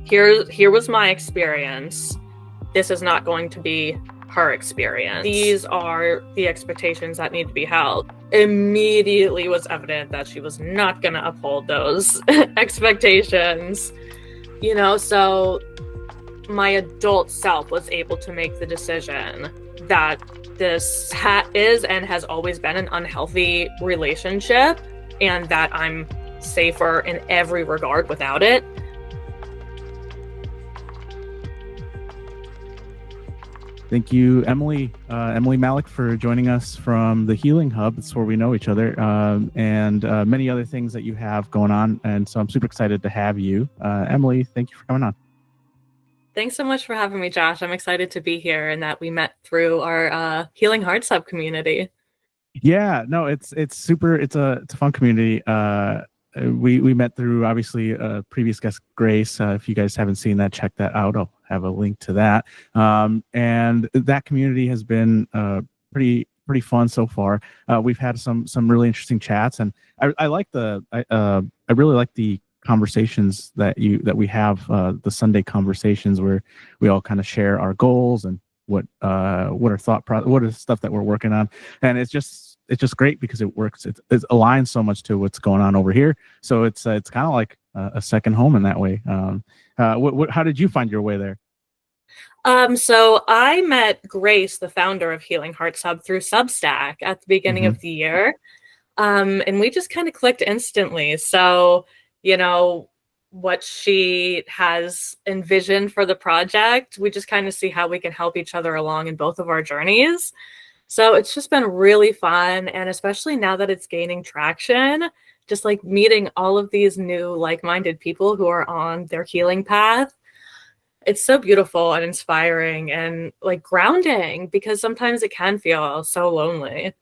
here was my experience. This is not going to be her experience. These are the expectations that need to be held. Immediately was evident that she was not going to uphold those expectations. So my adult self was able to make the decision that this is and has always been an unhealthy relationship, and that I'm safer in every regard without it. Thank you, Emily Malec, for joining us from the Healing Hub. It's where we know each other, and many other things that you have going on. And so I'm super excited to have you. Emily, thank you for coming on. Thanks so much for having me, Josh. I'm excited to be here and that we met through our Healing Hearts Hub community. Yeah, no, it's super. It's a fun community. We met through, obviously, previous guest Grace. If you guys haven't seen that, check that out. I'll have a link to that. And that community has been pretty fun so far. We've had some really interesting chats, and I really like the conversations that we have, the Sunday conversations where we all kind of share our goals and what are what is stuff that we're working on. And it's just great because it works. It aligns so much to what's going on over here. So it's kind of like a second home in that way. How did you find your way there? So I met Grace, the founder of Healing Hearts Hub, through Substack at the beginning of the year. And we just kind of clicked instantly. So, what she has envisioned for the project, we just kind of see how we can help each other along in both of our journeys. So it's just been really fun. And especially now that it's gaining traction, just like meeting all of these new like-minded people who are on their healing path. It's so beautiful and inspiring and like grounding, because sometimes it can feel so lonely.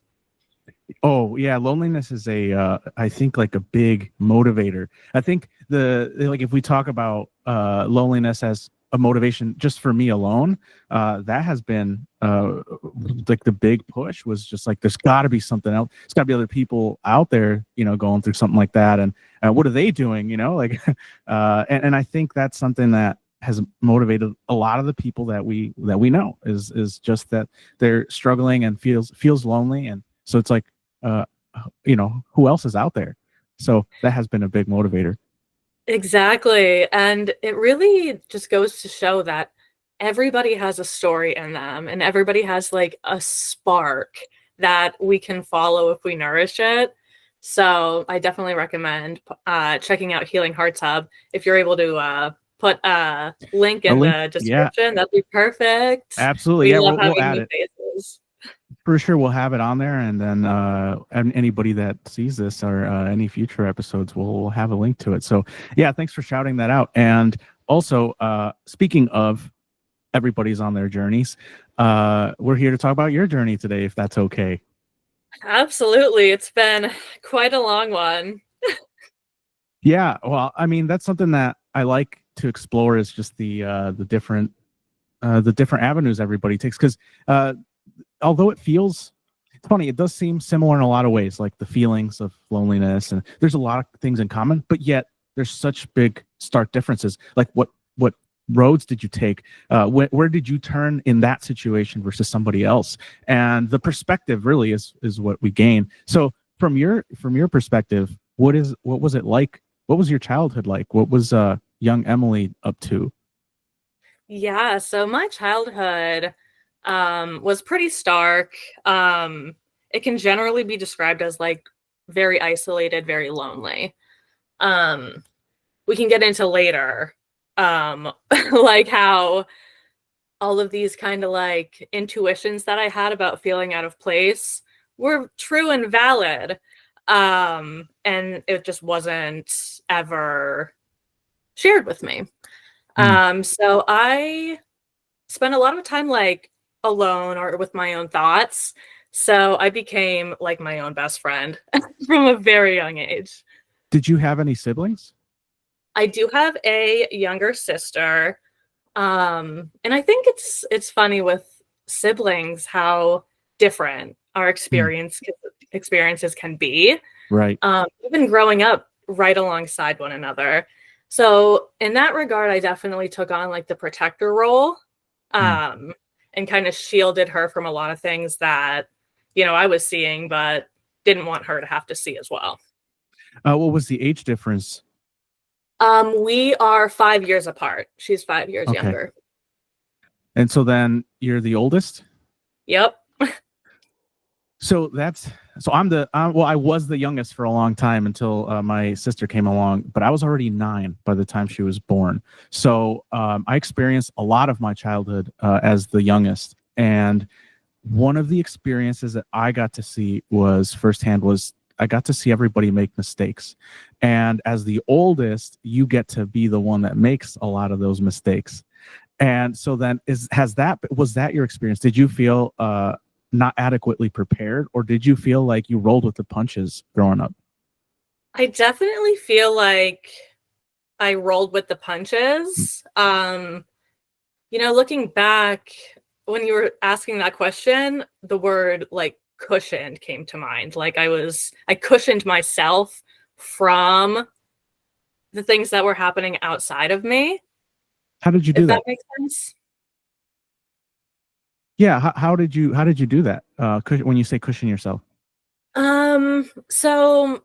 Oh yeah, loneliness is I think like a big motivator. I think if we talk about loneliness as a motivation just for me alone, that has been like the big push was just like there's got to be something else. There's got to be other people out there, going through something like that, and what are they doing? And I think that's something that has motivated a lot of the people that we know is just that they're struggling and feels lonely, and so it's like who else is out there? So that has been a big motivator. Exactly. And it really just goes to show that everybody has a story in them, and everybody has like a spark that we can follow if we nourish it. So I definitely recommend checking out Healing Hearts Hub. If you're able to put a link in the description, that'd be perfect. Absolutely. We love having new faces. For sure, we'll have it on there, and then anybody that sees this or any future episodes, we'll have a link to it. So yeah, thanks for shouting that out. And also, speaking of everybody's on their journeys, we're here to talk about your journey today, if that's okay. Absolutely. It's been quite a long one. Yeah, well, I mean, that's something that I like to explore, is just the different avenues everybody takes, because although it's funny, it does seem similar in a lot of ways, like the feelings of loneliness, and there's a lot of things in common, but yet there's such big stark differences. Like what roads did you take? Where did you turn in that situation versus somebody else? And the perspective really is what we gain. So from your perspective, what was it like? What was your childhood like? What was young Emily up to? Yeah, so my childhood was pretty stark. It can generally be described as like very isolated, very lonely. We can get into later, like how all of these kind of like intuitions that I had about feeling out of place were true and valid. And it just wasn't ever shared with me. So I spent a lot of time like alone or with my own thoughts. So I became like my own best friend from a very young age. Did you have any siblings? I do have a younger sister. And I think it's funny with siblings how different our experiences can be. Right. Even growing up right alongside one another. So in that regard, I definitely took on like the protector role, Hmm. and kind of shielded her from a lot of things that, I was seeing, but didn't want her to have to see as well. What was the age difference? We are 5 years apart. She's 5 years Okay. younger. And so then you're the oldest? Yep. So I was the youngest for a long time until my sister came along, but I was already 9 by the time she was born. So I experienced a lot of my childhood as the youngest. And one of the experiences that I got to see was firsthand was I got to see everybody make mistakes. And as the oldest, you get to be the one that makes a lot of those mistakes. And so then was that your experience? Did you feel not adequately prepared, or did you feel like you rolled with the punches growing up? I definitely feel like I rolled with the Mm. punches. Looking back, when you were asking that question, the word like cushioned came to mind. Like I cushioned myself from the things that were happening outside of me, How did you if do that that? makes sense. Yeah, how did you do that? When you say cushion yourself. So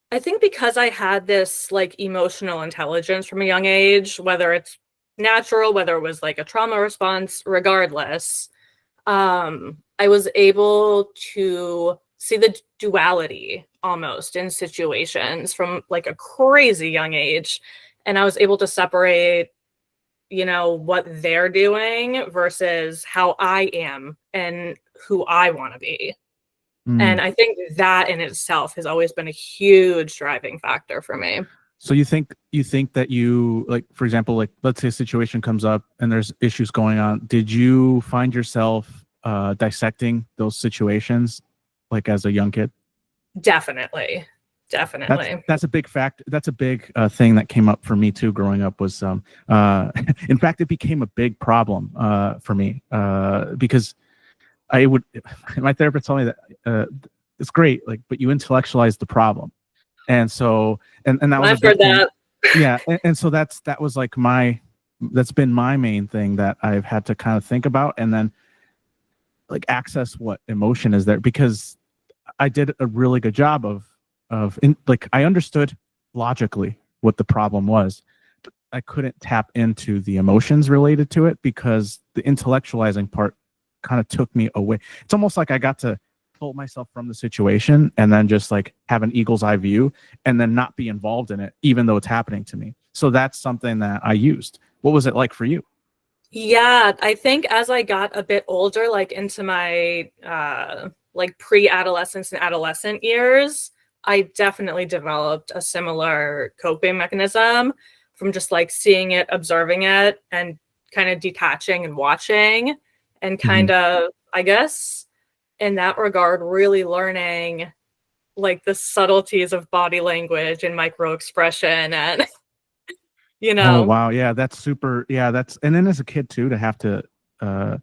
I think because I had this like emotional intelligence from a young age, whether it's natural, whether it was like a trauma response, regardless, I was able to see the duality almost in situations from like a crazy young age. And I was able to separate, what they're doing versus how I am and who I want to be. And Mm. I think that in itself has always been a huge driving factor for me. So you think that you, like, for example, like let's say a situation comes up and there's issues going on. Did you find yourself dissecting those situations like as a young kid? Definitely. That's Definitely. that's a big fact. That's a big thing that came up for me too growing up was in fact it became a big problem for me because I would my therapist told me that it's great, like, but you intellectualize the problem. And so and that was a I've big heard thing. that. Yeah, and so that was like that's been my main thing that I've had to kind of think about, and then like access what emotion is there, because I did a really good job like I understood logically what the problem was, but I couldn't tap into the emotions related to it because the intellectualizing part kind of took me away. It's almost like I got to pull myself from the situation and then just like have an eagle's eye view and then not be involved in it, even though it's happening to me. So that's something that I used. What was it like for you? Yeah, I think as I got a bit older, like into my like pre-adolescence and adolescent years, I definitely developed a similar coping mechanism from just like seeing it, observing it, and kind of detaching and watching, and kind Mhm. of, I guess, in that regard, really learning like the subtleties of body language and micro expression and you Oh know wow, yeah, that's super. Yeah, that's, and then as a kid too to have to. Uh,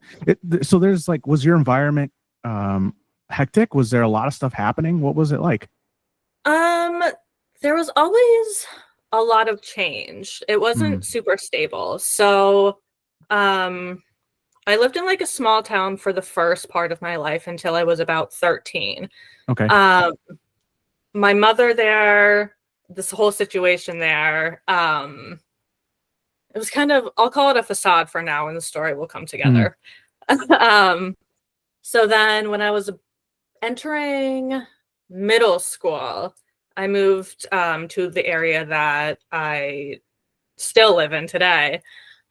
so there's like, was your environment hectic? Was there a lot of stuff happening? What was it like? Um, there was always a lot of change. It Mm, wasn't super stable. So, um, I lived in like a small town for the first part of my life until I was about 13. okay. Um, my mother there, this whole situation there, it was kind of, I'll call it a facade for now, and the story will come Mm, together. um, so then when I was entering middle school, I moved to the area that I still live in today.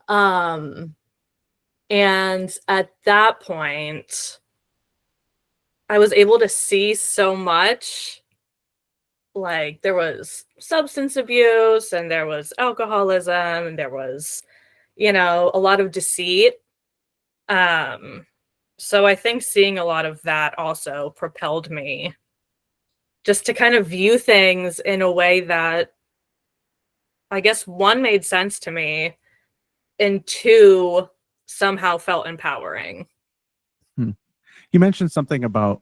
Um, and at that point, I was able to see so much. Like there was substance abuse and there was alcoholism and there was, a lot of deceit. Um, so I think seeing a lot of that also propelled me just to kind of view things in a way that I guess one made sense to me and two somehow felt empowering. hmm. You mentioned something about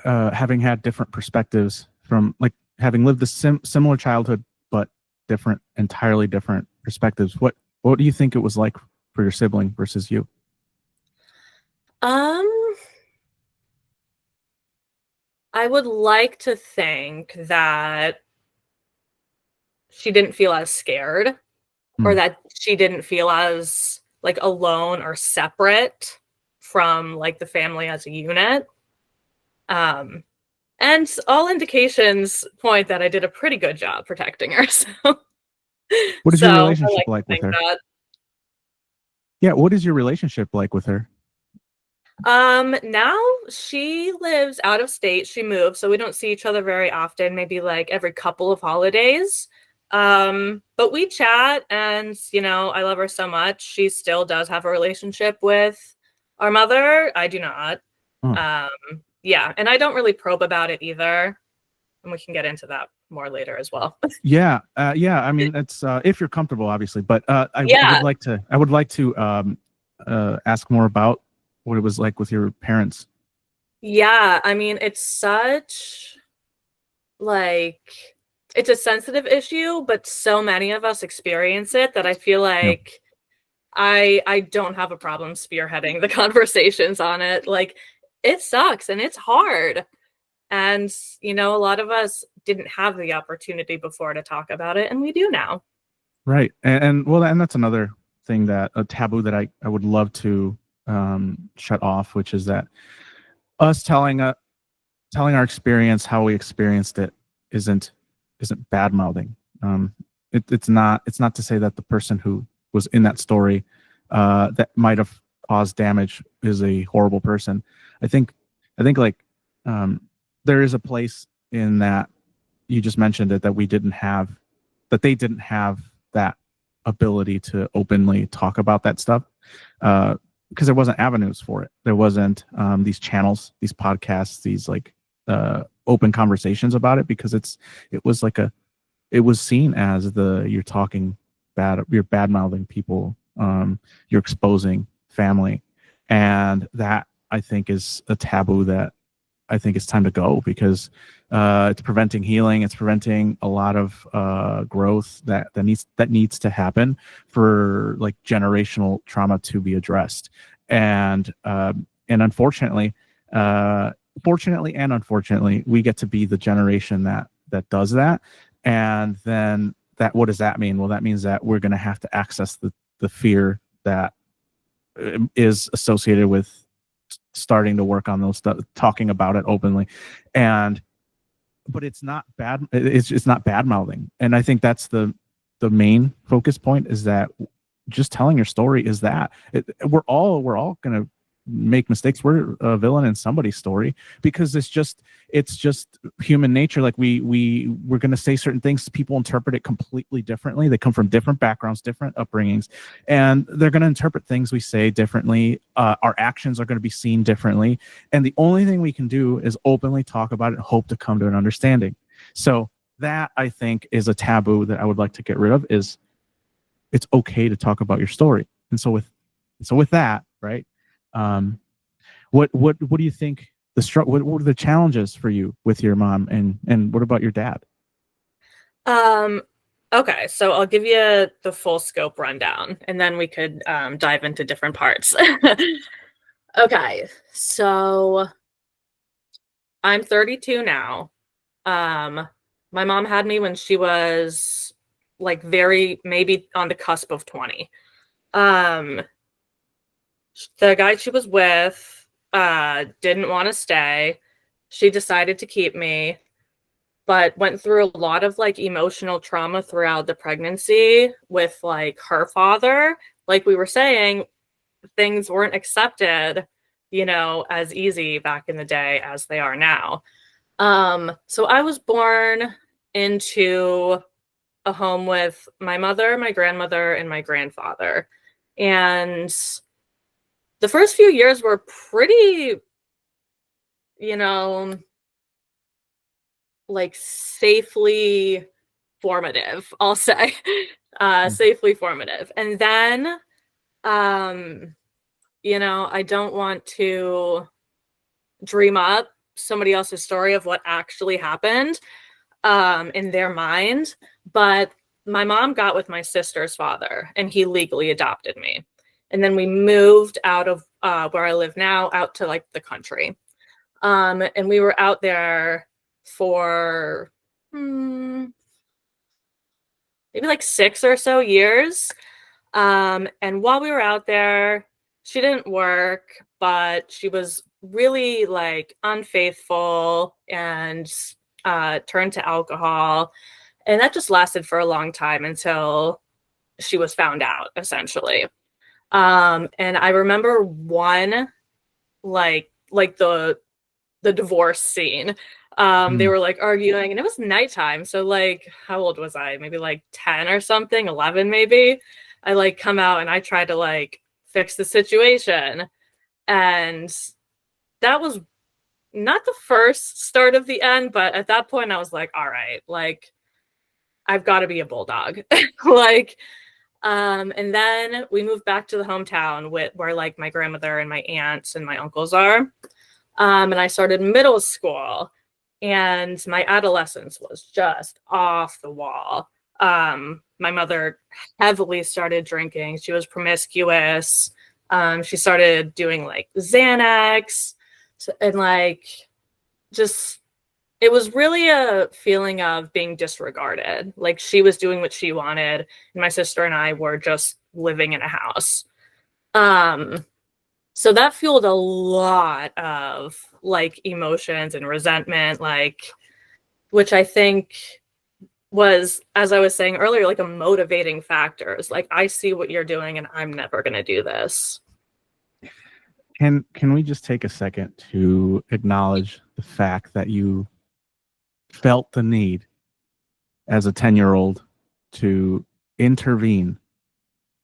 having had different perspectives from like having lived a similar childhood, but entirely different perspectives. What do you think it was like for your sibling versus you? Um, I would like to think that she didn't feel as scared, or Hmm. that she didn't feel as like alone or separate from like the family as a unit. Um, and all indications point that I did a pretty good job protecting her. What is So your I relationship like to like with think her? that. Yeah, what is your relationship like with her? Now she lives out of state. She moved, so we don't see each other very often, maybe like every couple of holidays. But we chat, and I love her so much. She still does have a relationship with our mother. I do not. Oh. Yeah, and I don't really probe about it either. And we can get into that more later as well. Yeah, yeah. I mean, it's if you're comfortable, obviously. But I Yeah. would like to ask more about what it was like with your parents. Yeah, I mean, like it's a sensitive issue, but so many of us experience it that I feel Yeah. like I don't have a problem spearheading the conversations on it. Like, it sucks and it's hard. And a lot of us didn't have the opportunity before to talk about it, and we do now. Right. And well, and that's another thing, that a taboo that I would love to shut off, which is that us telling our experience, how we experienced it, isn't bad mouthing. It's not to say that the person who was in that story that might have caused damage is a horrible person. I think like there is a place in that. You just mentioned it, that they didn't have that ability to openly talk about that stuff, because there wasn't avenues for it. There wasn't these channels, these podcasts, these like open conversations about it, because it was like it was seen as you're talking bad, you're bad mouthing people, you're exposing family, and that, I think, is a taboo that I think it's time to go, because it's preventing healing. It's preventing a lot of growth that needs to happen for like generational trauma to be addressed. And unfortunately, fortunately and unfortunately, we get to be the generation that does that. And then what does that mean? Well, that means that we're going to have to access the fear that is associated with starting to work on those stuff, talking about it openly. And but it's not bad, it's not bad mouthing. And I think that's the main focus point, is that just telling your story is that we're all going to make mistakes. We're a villain in somebody's story, because it's just human nature. Like we're going to say certain things, people interpret it completely differently. They come from different backgrounds, different upbringings, and they're going to interpret things we say differently. Our actions are going to be seen differently, and the only thing we can do is openly talk about it and hope to come to an understanding. So that, I think, is a taboo that I would like to get rid of. Is it's okay to talk about your story. And so with that, right? What do you think what are the challenges for you with your mom, and what about your dad? Okay, so I'll give you the full scope rundown, and then we could dive into different parts. Okay, so I'm 32 now. My mom had me when she was like maybe on the cusp of 20. Um, the guy she was with didn't want to stay. She decided to keep me, but went through a lot of like emotional trauma throughout the pregnancy with like her father. Like we were saying, things weren't accepted, as easy back in the day as they are now. So I was born into a home with my mother, my grandmother, and my grandfather. And the first few years were pretty, you know, like safely formative, I'll say. Safely formative. And then, I don't want to dream up somebody else's story of what actually happened in their mind. But my mom got with my sister's father, and he legally adopted me. And then we moved out of where I live now out to like the country. And we were out there for maybe like 6 or so years. And while we were out there, she didn't work, but she was really like unfaithful and turned to alcohol. And that just lasted for a long time until she was found out, essentially. And I remember one like the divorce scene. They Mm. were like arguing, and it was nighttime. So like, how old was I? Maybe like 10 or something, 11 maybe. I like come out and I try to like fix the situation. And that was not the first start of the end, but at that point I was like, all right, like I've got to be a bulldog. Like, and then we moved back to the hometown where like my grandmother and my aunts and my uncles are. And I started middle school, and my adolescence was just off the wall. My mother heavily started drinking. She was promiscuous. She started doing like Xanax, and like just it was really a feeling of being disregarded. Like she was doing what she wanted, and my sister and I were just living in a house. Um, so that fueled a lot of like emotions and resentment, like, which I think was, as I was saying earlier, like a motivating factor. It's like, I see what you're doing and I'm never going to do this. Can we just take a second to acknowledge the fact that you felt the need as a 10-year-old to intervene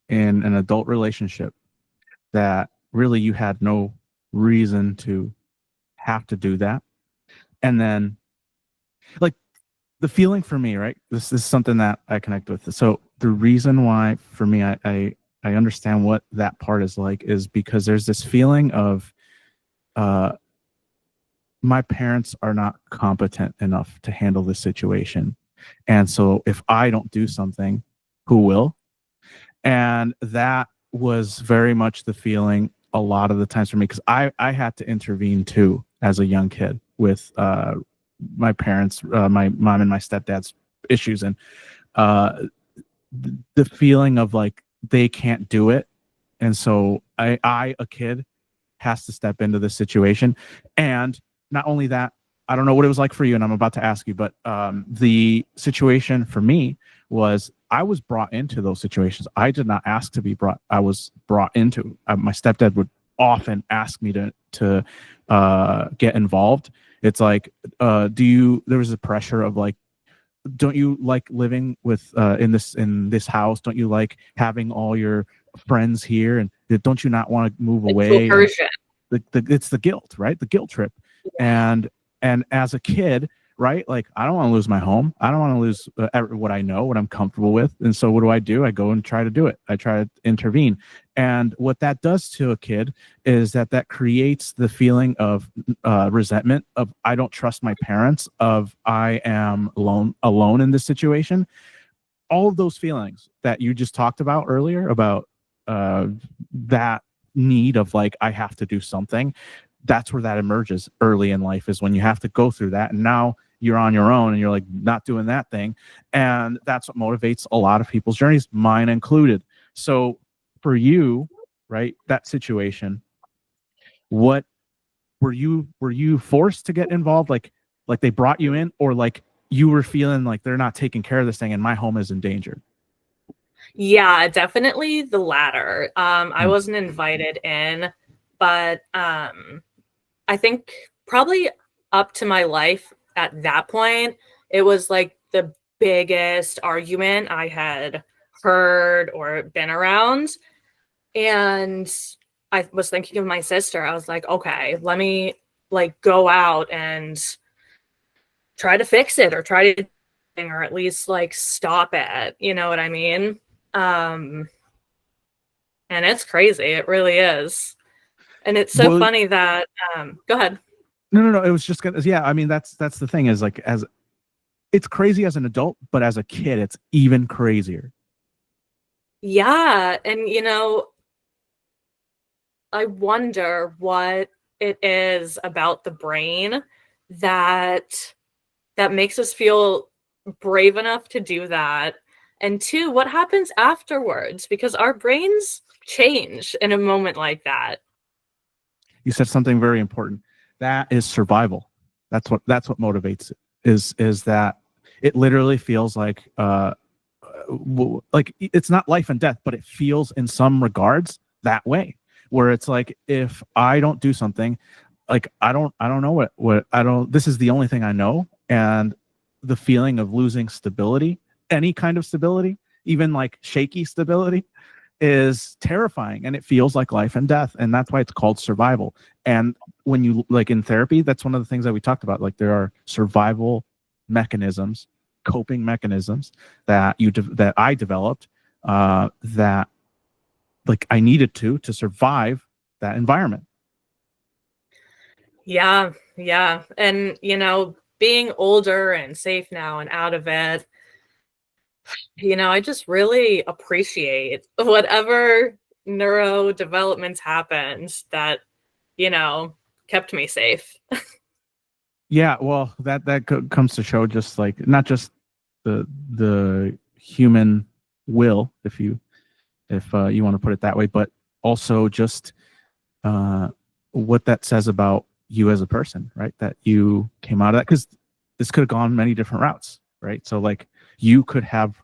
in an adult relationship that really you had no reason to have to do that? And then like the feeling for me, right? This is something that I connect with. So the reason why for me I understand what that part is like is because there's this feeling of uh my parents are not competent enough to handle this situation. And so if I don't do something, who will? And that was very much the feeling a lot of the times for me because I had to intervene too as a young kid with my parents, my mom and my stepdad's issues, and uh, the feeling of like they can't do it, and so I a kid has to step into this situation. And not only that, I don't know what it was like for you, and I'm about to ask you, but the situation for me was I was brought into those situations. I did not ask to be brought. I was brought into. My stepdad would often ask me to get involved. It's like, do you? There was a pressure of like, don't you like living with in this house? Don't you like having all your friends here? And don't you not want to move Like away? And coercion. it's the guilt, right? The guilt trip. And as a kid, right, like I don't want to lose my home. I don't want to lose what I know, what I'm comfortable with. And so what do? I go and try to do it. I try to intervene. And what that does to a kid is that creates the feeling of resentment of I don't trust my parents, of I am alone in this situation. All of those feelings that you just talked about earlier about that need of like I have to do something, that's where that emerges early in life, is when you have to go through that, and now you're on your own and you're like not doing that thing. And that's what motivates a lot of people's journeys, mine included. So for you, right, that situation, what were you forced to get involved, like they brought you in, or like you were feeling like they're not taking care of this thing and my home is in danger? Yeah, definitely the latter. I Hmm. wasn't invited in, but I think probably up to my life at that point, it was like the biggest argument I had heard or been around. And I was thinking of my sister. I was like, okay, let me like go out and try to fix it or try to, or at least like stop it. You know what I mean? Um, and it's crazy. It really is. And it's so Well, funny that, go ahead. no, it was just gonna, yeah, I mean that's the thing is like as it's crazy as an adult, but as a kid, it's even crazier. Yeah. And, I wonder what it is about the brain that makes us feel brave enough to do that. And two, what happens afterwards? Because our brains change in a moment like that. You said something very important. That is survival. That's what motivates it. Is that it literally feels like it's not life and death, but it feels in some regards that way, where it's like, if I don't do something, like I don't know what I don't, this is the only thing I know. And the feeling of losing stability, any kind of stability, even like shaky stability, is terrifying, and it feels like life and death. And that's why it's called survival. And when you, like in therapy, that's one of the things that we talked about. Like, there are survival mechanisms, coping mechanisms that I developed, that like I needed to survive that environment. Yeah, yeah. And, being older and safe now and out of it, I just really appreciate whatever neurodevelopments happened that, kept me safe. Yeah, well, that comes to show just like not just the human will, if you want to put it that way, but also just what that says about you as a person, right? That you came out of that, because this could have gone many different routes, right? So like you could have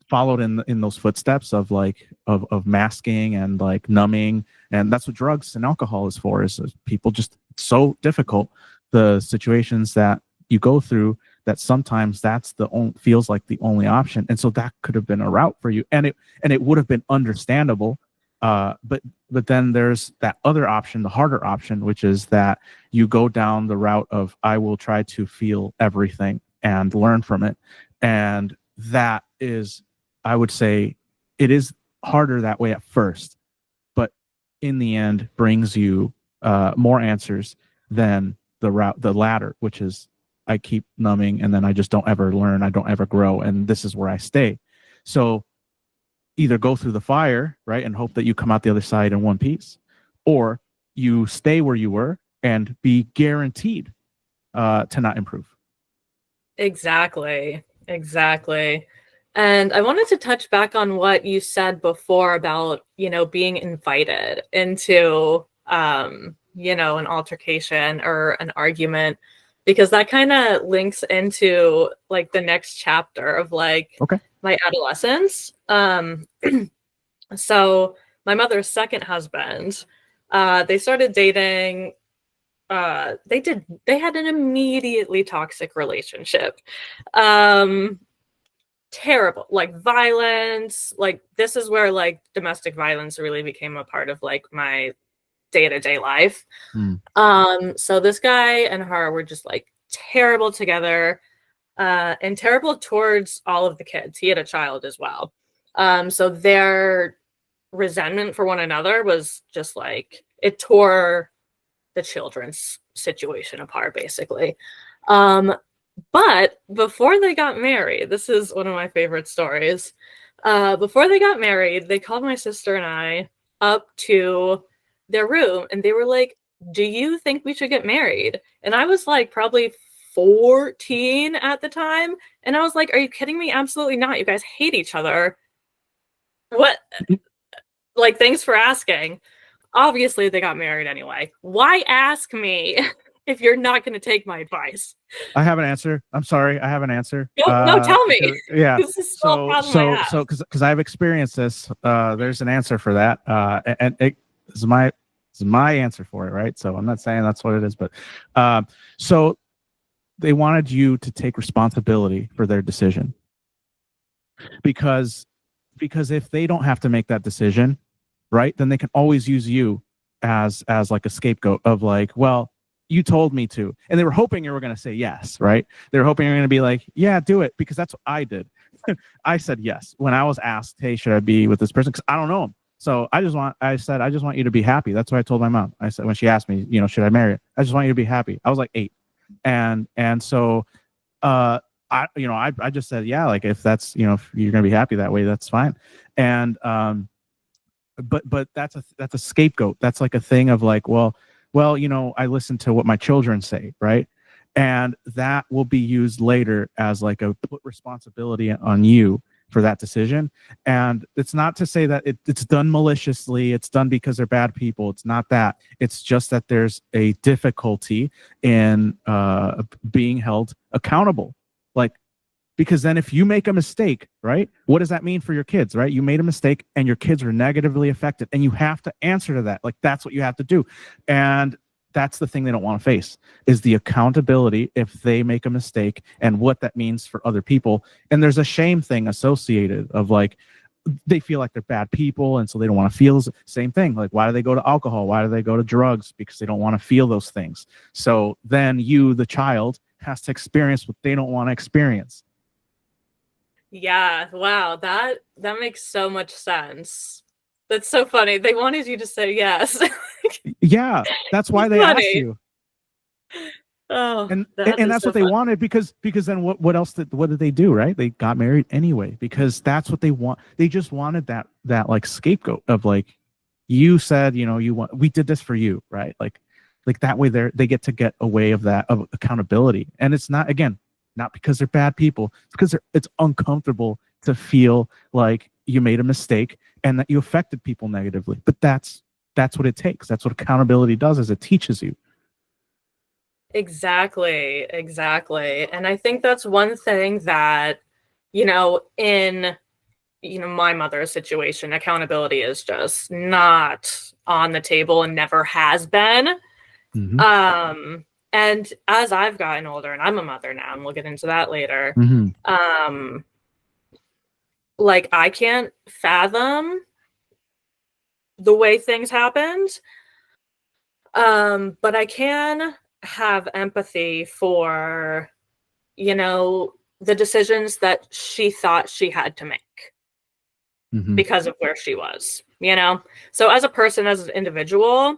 followed in those footsteps of like of masking and like numbing, and that's what drugs and alcohol is for. Is people just, it's so difficult, the situations that you go through, that sometimes that's the only, feels like the only option. And so that could have been a route for you, and it would have been understandable. But then there's that other option, the harder option, which is that you go down the route of, I will try to feel everything and learn from it. And that is, I would say, it is harder that way at first, but in the end brings you more answers than the latter, which is, I keep numbing and then I just don't ever learn, I don't ever grow, and this is where I stay. So either go through the fire, right, and hope that you come out the other side in one piece, or you stay where you were and be guaranteed to not improve. Exactly. And I wanted to touch back on what you said before about, being invited into, an altercation or an argument, because that kind of links into like the next chapter of like my adolescence. So my mother's second husband, they started dating. They had an immediately toxic relationship. Terrible, like violence, like this is where like domestic violence really became a part of like my day-to-day life. So this guy and her were just like terrible together, and terrible towards all of the kids. He had a child as well. So their resentment for one another was just like, it tore the children's situation apart, basically. But before they got married, this is one of my favorite stories. Before they got married, they called my sister and I up to their room, and they were like, do you think we should get married? And I was like probably 14 at the time. And I was like, are you kidding me? Absolutely not. You guys hate each other. What? Like, thanks for asking. Obviously, they got married anyway. Why ask me if you're not going to take my advice? I have an answer. I'm sorry. I have an answer. No, tell me. Yeah. This is still a problem I have. So, because I've experienced this, there's an answer for that. And it is my answer for it, right? So I'm not saying that's what it is, but so they wanted you to take responsibility for their decision, because if they don't have to make that decision, right, then they can always use you as like a scapegoat of like, well, you told me to. And they were hoping you were going to say yes, right? They were hoping you were going to be like, yeah, do it, because that's what I did. I said yes when I was asked, hey, should I be with this person? Because I don't know him. So I just want you to be happy. That's what I told my mom. I said, when she asked me, should I marry her? I just want you to be happy. I was like 8. And so I just said, yeah, like if that's, if you're gonna be happy that way, that's fine. And but that's a scapegoat. That's like a thing of like, well, I listen to what my children say, right? And that will be used later as like a put responsibility on you for that decision. And it's not to say that it's done maliciously, it's done because they're bad people. It's not that. It's just that there's a difficulty in being held accountable. Like, because then if you make a mistake, right, what does that mean for your kids, right? You made a mistake and your kids are negatively affected, and you have to answer to that. Like, that's what you have to do. And that's the thing they don't want to face, is the accountability if they make a mistake and what that means for other people. And there's a shame thing associated of like, they feel like they're bad people, and so they don't want to feel the same thing. Like, why do they go to alcohol? Why do they go to drugs? Because they don't want to feel those things. So then you, the child, has to experience what they don't want to experience. Yeah, wow, that makes so much sense. That's so funny. They wanted you to say yes. Yeah, that's why they asked you. Oh, and that's so what they wanted, because then what else did they do, right? They got married anyway because that's what they want. They just wanted that like scapegoat of like, you said, we did this for you, right? Like that way they get away of that, of accountability. And it's not, again, not because they're bad people. It's because it's uncomfortable to feel like you made a mistake and that you affected people negatively. But that's what it takes. That's what accountability does, is it teaches you. Exactly. And I think that's one thing that, in my mother's situation, accountability is just not on the table and never has been. Mm-hmm. And as I've gotten older, and I'm a mother now, and we'll get into that later, mm-hmm. Like, I can't fathom the way things happened, but I can have empathy for, the decisions that she thought she had to make, mm-hmm. because of where she was, So as a person, as an individual,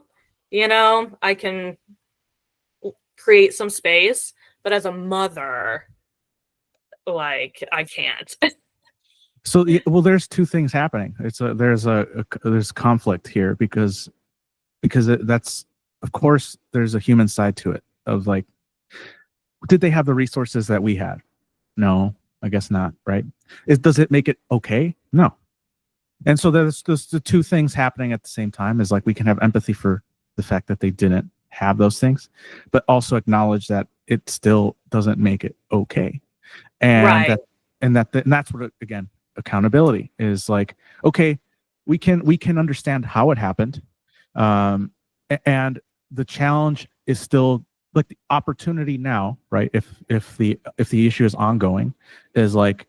I can create some space, but as a mother, like, I can't. So, well, there's two things happening. There's conflict here because that's, of course, there's a human side to it of like, did they have the resources that we had? No, I guess not, right? Does it make it okay? No. And so there's the two things happening at the same time, is like, we can have empathy for the fact that they didn't have those things, but also acknowledge that it still doesn't make it okay. And right. That's what, again, accountability is like, okay, we can understand how it happened. And the challenge is still like the opportunity now, right? If the issue is ongoing, is like,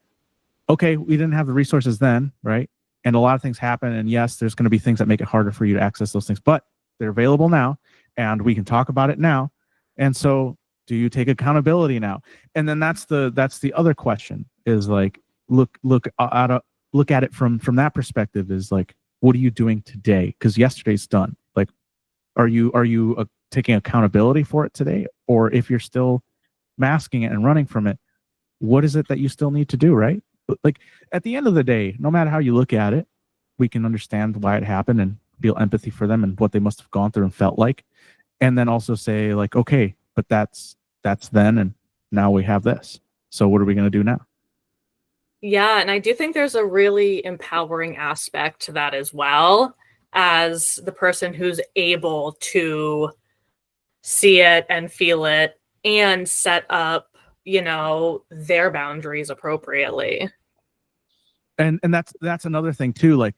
okay, we didn't have the resources then, right? And a lot of things happen, and yes, there's going to be things that make it harder for you to access those things, but they're available now, and we can talk about it now. And so, do you take accountability now? And then that's the other question, is like, look at it from that perspective, is like, what are you doing today? Because yesterday's done. Like, are you taking accountability for it today? Or if you're still masking it and running from it, what is it that you still need to do, right? Like, at the end of the day, no matter how you look at it, we can understand why it happened and feel empathy for them and what they must have gone through and felt like. And then also say like, okay, but that's then, and now we have this. So what are we going to do now? Yeah, and I do think there's a really empowering aspect to that as well, as the person who's able to see it and feel it and set up, their boundaries appropriately. And that's another thing too, like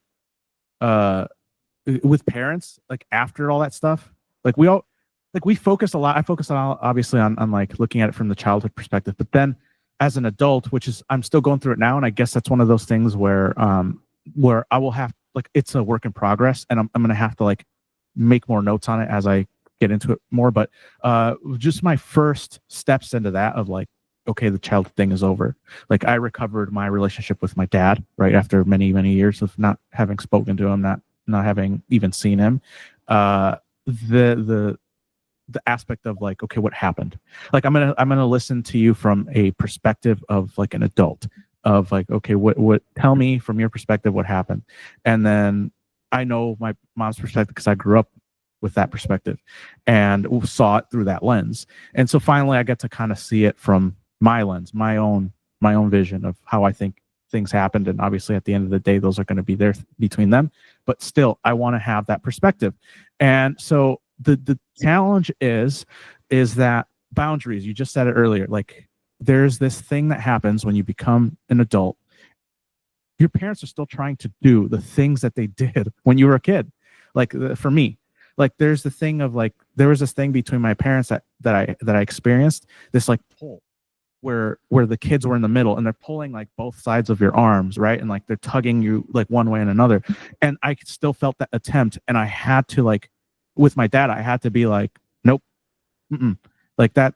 with parents, like after all that stuff, like we focus a lot. I focus on, obviously, on like looking at it from the childhood perspective, but then as an adult, which is, I'm still going through it now, and I guess that's one of those things where I will have, like, it's a work in progress, and I'm gonna have to like make more notes on it as I get into it more. But just my first steps into that of like, okay, the child thing is over. Like, I recovered my relationship with my dad right after many years of not having spoken to him, not having even seen him. The the aspect of like, okay, what happened? Like I'm gonna listen to you from a perspective of like an adult, of like, okay, what tell me from your perspective what happened. And then I know my mom's perspective because I grew up with that perspective and saw it through that lens. And so finally I get to kind of see it from my lens, my own vision of how I think things happened. And obviously at the end of the day, those are going to be there between them, but still I want to have that perspective. And so the challenge is that boundaries, you just said it earlier, like there's this thing that happens when you become an adult. Your parents are still trying to do the things that they did when you were a kid. Like for me, like there's the thing of like, there was this thing between my parents that I experienced, this like pull where the kids were in the middle and they're pulling like both sides of your arms, right? And like they're tugging you like one way and another. And I still felt that attempt, and I had to like, with my dad, I had to be like, nope, like that.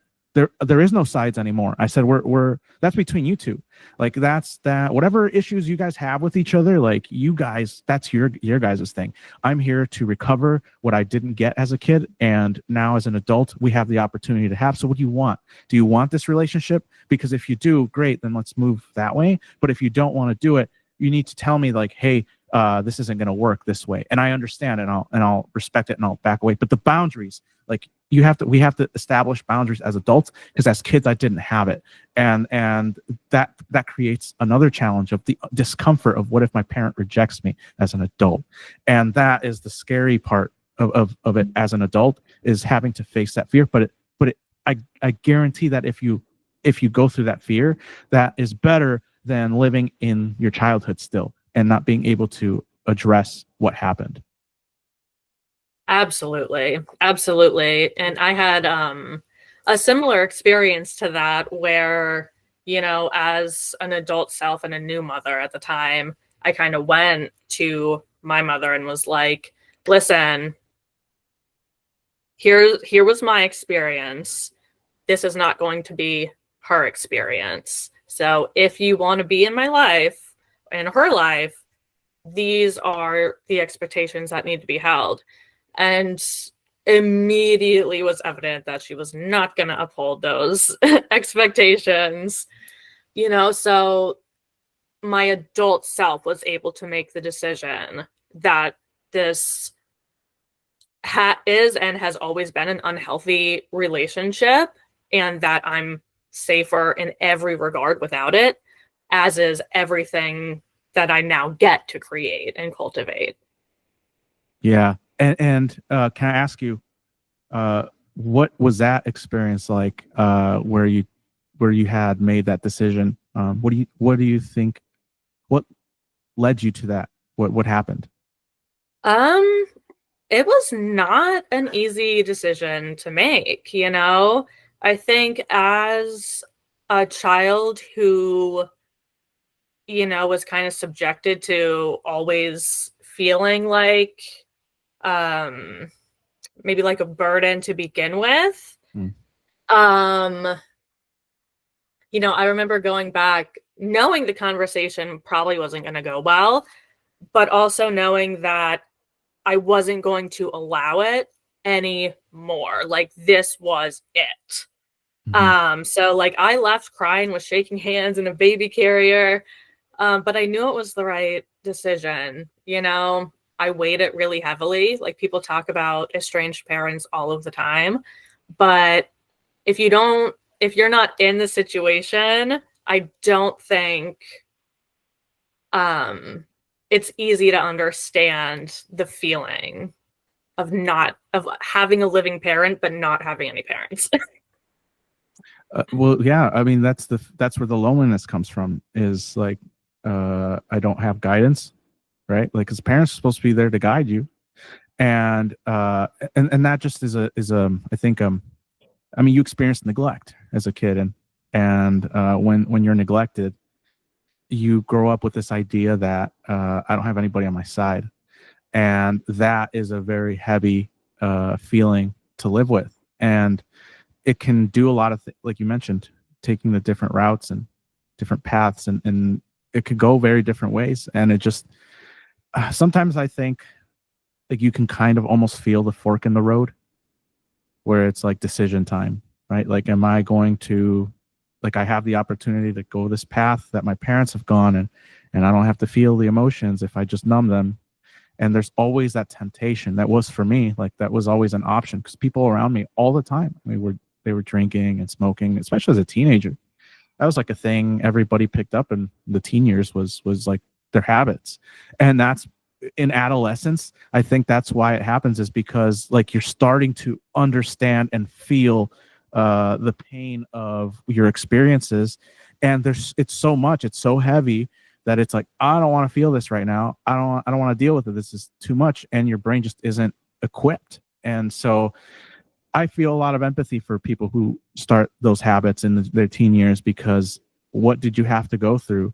There is no sides anymore. I said, we're that's between you two. Like that's that, whatever issues you guys have with each other, like you guys, that's your guys' thing. I'm here to recover what I didn't get as a kid. And now as an adult, we have the opportunity to have. So what do you want? Do you want this relationship? Because if you do, great, then let's move that way. But if you don't want to do it, you need to tell me like, hey, this isn't going to work this way. And I understand, and I'll respect it and I'll back away. But the boundaries, like we have to establish boundaries as adults, because as kids I didn't have it. And that creates another challenge of the discomfort of what if my parent rejects me as an adult. And that is the scary part of it as an adult, is having to face that fear. But I guarantee that if you go through that fear, that is better than living in your childhood still and not being able to address what happened. Absolutely. And I had a similar experience to that where, you know, as an adult self and a new mother at the time, I kind of went to my mother and was like, listen, here was my experience. This is not going to be her experience. So if you want to be in my life, in her life, these are the expectations that need to be held. And immediately was evident that she was not going to uphold those expectations, you know. So my adult self was able to make the decision that this is and has always been an unhealthy relationship, and that I'm safer in every regard without it, as is everything that I now get to create and cultivate. Yeah. And can I ask you, what was that experience like, where you had made that decision? What do you think? What led you to that? What happened? It was not an easy decision to make, you know. I think as a child who, you know, was kind of subjected to always feeling like maybe like a burden to begin with. You know, I remember going back knowing the conversation probably wasn't going to go well, but also knowing that I wasn't going to allow it anymore. Like this was it. So like I left crying with shaking hands in a baby carrier, but I knew it was the right decision. You know, I weighed it really heavily. Like people talk about estranged parents all of the time, but if you're not in the situation, I don't think it's easy to understand the feeling of having a living parent but not having any parents. Well, yeah, I mean that's where the loneliness comes from, is like I don't have guidance, right? Like, because parents are supposed to be there to guide you, and that just is a I think I mean, you experience neglect as a kid, and when you're neglected, you grow up with this idea that I don't have anybody on my side, and that is a very heavy feeling to live with, and it can do a lot of like you mentioned, taking the different routes and different paths, and it could go very different ways, and it just sometimes I think like you can kind of almost feel the fork in the road where it's like decision time, right? Like, am I going to, like, I have the opportunity to go this path that my parents have gone, and I don't have to feel the emotions if I just numb them. And there's always that temptation. That was for me, like that was always an option, because people around me all the time, they were drinking and smoking, especially as a teenager. That was like a thing everybody picked up in the teen years, was like their habits. And that's in adolescence. I think that's why it happens, is because like you're starting to understand and feel the pain of your experiences. And it's so much, it's so heavy that it's like, I don't want to feel this right now. I don't want to deal with it. This is too much. And your brain just isn't equipped. And so I feel a lot of empathy for people who start those habits in their teen years, because what did you have to go through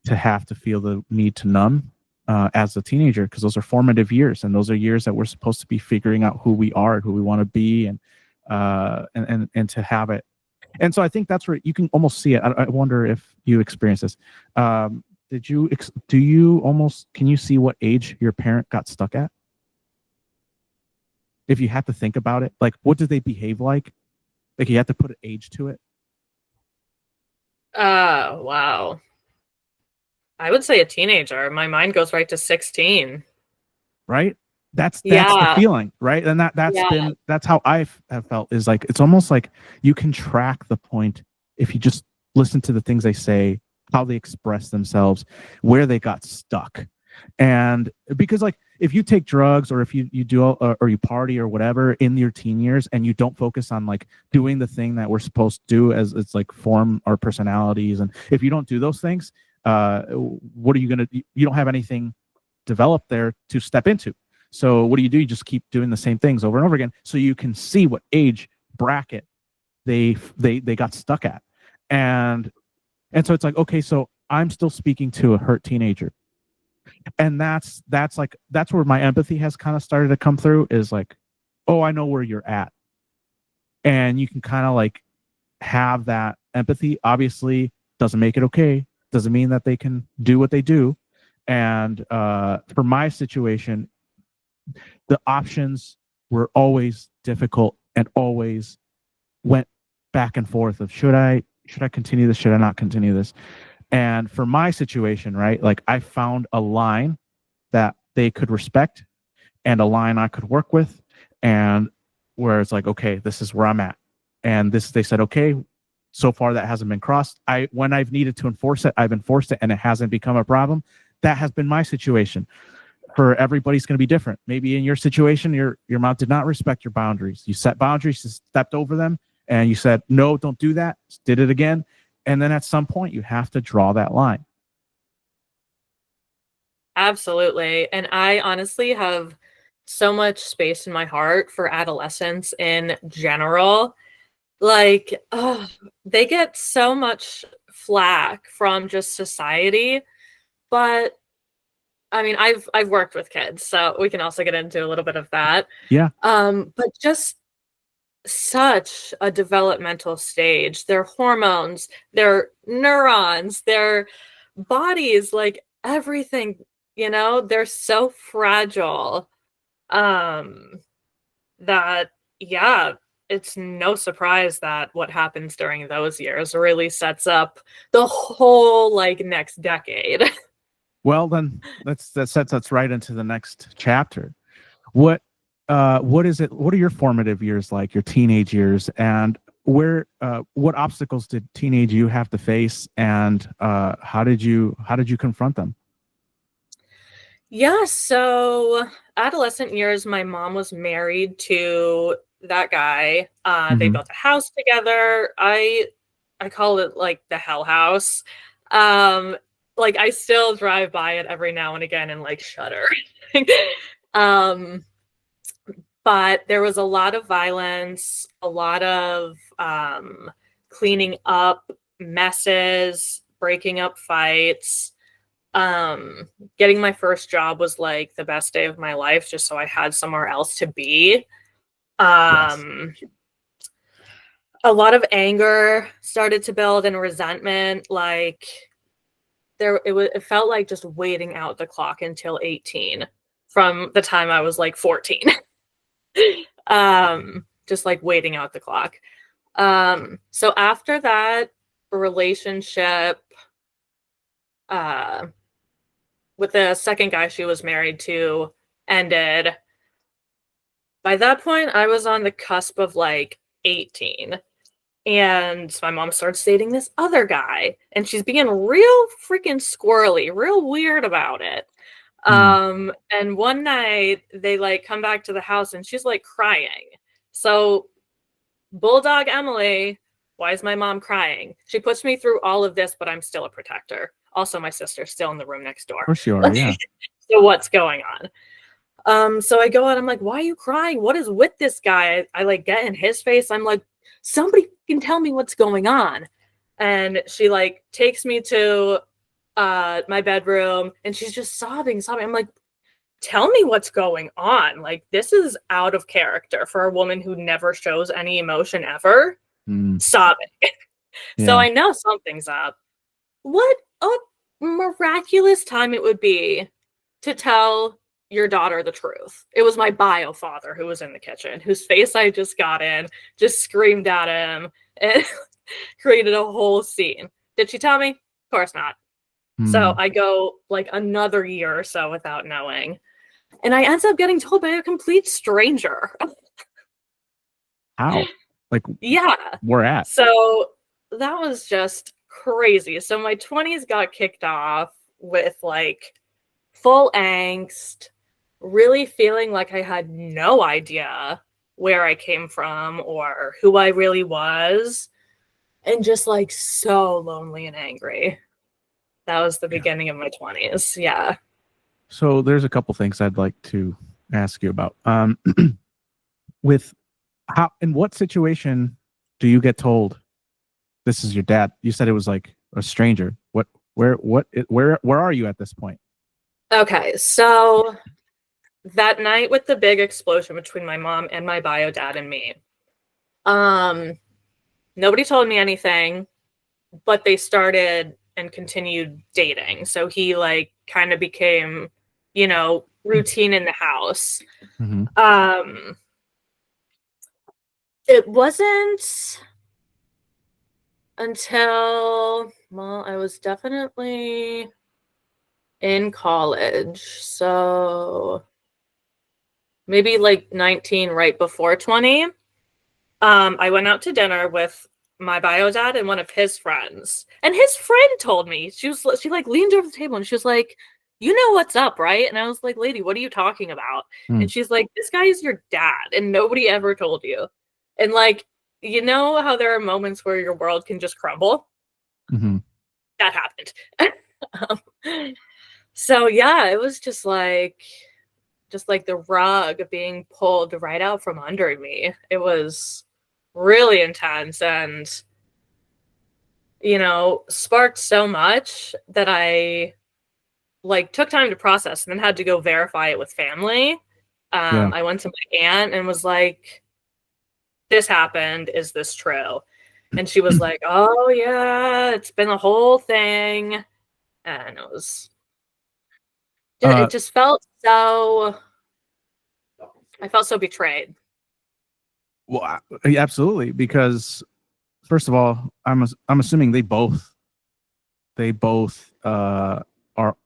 to have to feel the need to numb as a teenager? Because those are formative years, and those are years that we're supposed to be figuring out who we are and who we want to be, and to have it. And so I think that's where you can almost see it. I wonder if you experience this. Can you see what age your parent got stuck at? If you had to think about it, like, what did they behave like? Like, you have to put an age to it. Wow. I would say a teenager. My mind goes right to 16. Right? That's the Yeah. feeling, right? And that's how I have felt, is like, it's almost like you can track the point if you just listen to the things they say, how they express themselves, where they got stuck. And because, like, if you take drugs, or if you do, or you party or whatever in your teen years, and you don't focus on like doing the thing that we're supposed to do, as it's like form our personalities, and if you don't do those things, what are you gonna? You don't have anything developed there to step into. So what do? You just keep doing the same things over and over again, so you can see what age bracket they got stuck at. And so it's like, okay, so I'm still speaking to a hurt teenager. And that's where my empathy has kind of started to come through, is like, oh, I know where you're at. And you can kind of like have that empathy. Obviously, doesn't make it okay. Doesn't mean that they can do what they do. And for my situation, the options were always difficult, and always went back and forth of, should I continue this? Should I not continue this? And for my situation, right, like, I found a line that they could respect, and a line I could work with, and where it's like, okay, this is where I'm at. And they said, okay, so far that hasn't been crossed. When I've needed to enforce it, I've enforced it, and it hasn't become a problem. That has been my situation. For everybody's going to be different. Maybe in your situation, your mom did not respect your boundaries. You set boundaries, you stepped over them, and you said, no, don't do that. Did it again. And then at some point, you have to draw that line. Absolutely. And I honestly have so much space in my heart for adolescents in general. Like, they get so much flack from just society, but I mean, I've worked with kids, so we can also get into a little bit of that. Yeah. But just such a developmental stage. Their hormones, their neurons, their bodies, like everything, they're so fragile. That, yeah, it's no surprise that what happens during those years really sets up the whole like next decade. Well, then that sets us right into the next chapter. What is it? What are your formative years like? Your teenage years, and what obstacles did teenage you have to face, and how did you confront them? Yeah, so adolescent years, my mom was married to that guy. They built a house together. I call it like the hell house. Like, I still drive by it every now and again and like shudder. um, but there was a lot of violence, a lot of cleaning up messes, breaking up fights. Getting my first job was like the best day of my life, just so I had somewhere else to be. Yes. A lot of anger started to build, and resentment. Like, it felt like just waiting out the clock until 18 from the time I was like 14. just like waiting out the clock. So after that relationship with the second guy she was married to ended, by that point I was on the cusp of like 18. And my mom starts dating this other guy, and she's being real freaking squirrely, real weird about it. And one night they like come back to the house and she's like crying. So Bulldog Emily, why is my mom crying? She puts me through all of this, but I'm still a protector. Also, my sister's still in the room next door. Of course you are, yeah. So what's going on? So I go out, I'm like, why are you crying? What is with this guy? I like get in his face. I'm like, somebody can tell me what's going on. And she like takes me to my bedroom and she's just sobbing. I'm like, tell me what's going on. Like, this is out of character for a woman who never shows any emotion ever. Sobbing. Yeah. So I know something's up. What a miraculous time it would be to tell your daughter the truth. It was my bio father who was in the kitchen, whose face I just got in, just screamed at him and created a whole scene. Did she tell me? Of course not. So I go like another year or so without knowing. And I end up getting told by a complete stranger. How? Like, yeah. Where at? So that was just crazy. So my 20s got kicked off with like full angst, really feeling like I had no idea where I came from or who I really was, and just like so lonely and angry. That was the beginning of my 20s. Yeah. So there's a couple things I'd like to ask you about. With how, in what situation do you get told this is your dad? You said it was like a stranger. Where are you at this point? Okay, so that night with the big explosion between my mom and my bio dad and me, nobody told me anything, but they started and continued dating. So he like kind of became, you know, routine in the house. It wasn't until, well, I was definitely in college. So maybe like 19, right before 20. I went out to dinner with my bio dad and one of his friends. And his friend told me, she like leaned over the table and she was like, you know what's up, right? And I was like, lady, what are you talking about? And she's like, this guy is your dad and nobody ever told you. And like, you know how there are moments where your world can just crumble? That happened. So yeah, it was just like the rug being pulled right out from under me. It was really intense and, you know, sparked so much that I like took time to process and then had to go verify it with family. I went to my aunt and was like, this happened. Is this true? And she was like, oh yeah, it's been a whole thing. And it just felt so, I felt so betrayed. Well, absolutely, because first of all, I'm assuming they both are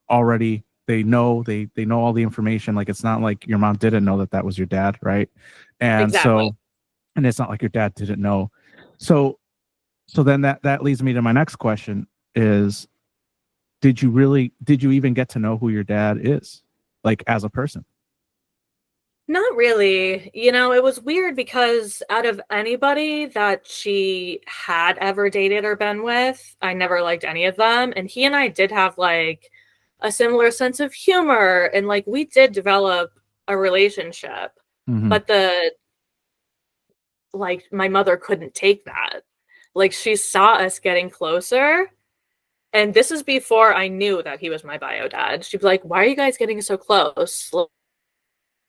already, they know all the information. Like, it's not like your mom didn't know that was your dad, right? And exactly. So, and it's not like your dad didn't know. So then that leads me to my next question is, did you even get to know who your dad is, like, as a person? Not really. You know, it was weird because out of anybody that she had ever dated or been with, I never liked any of them. And he and I did have like a similar sense of humor. And like we did develop a relationship. But my mother couldn't take that. Like, she saw us getting closer. And this is before I knew that he was my bio dad. She'd be like, why are you guys getting so close?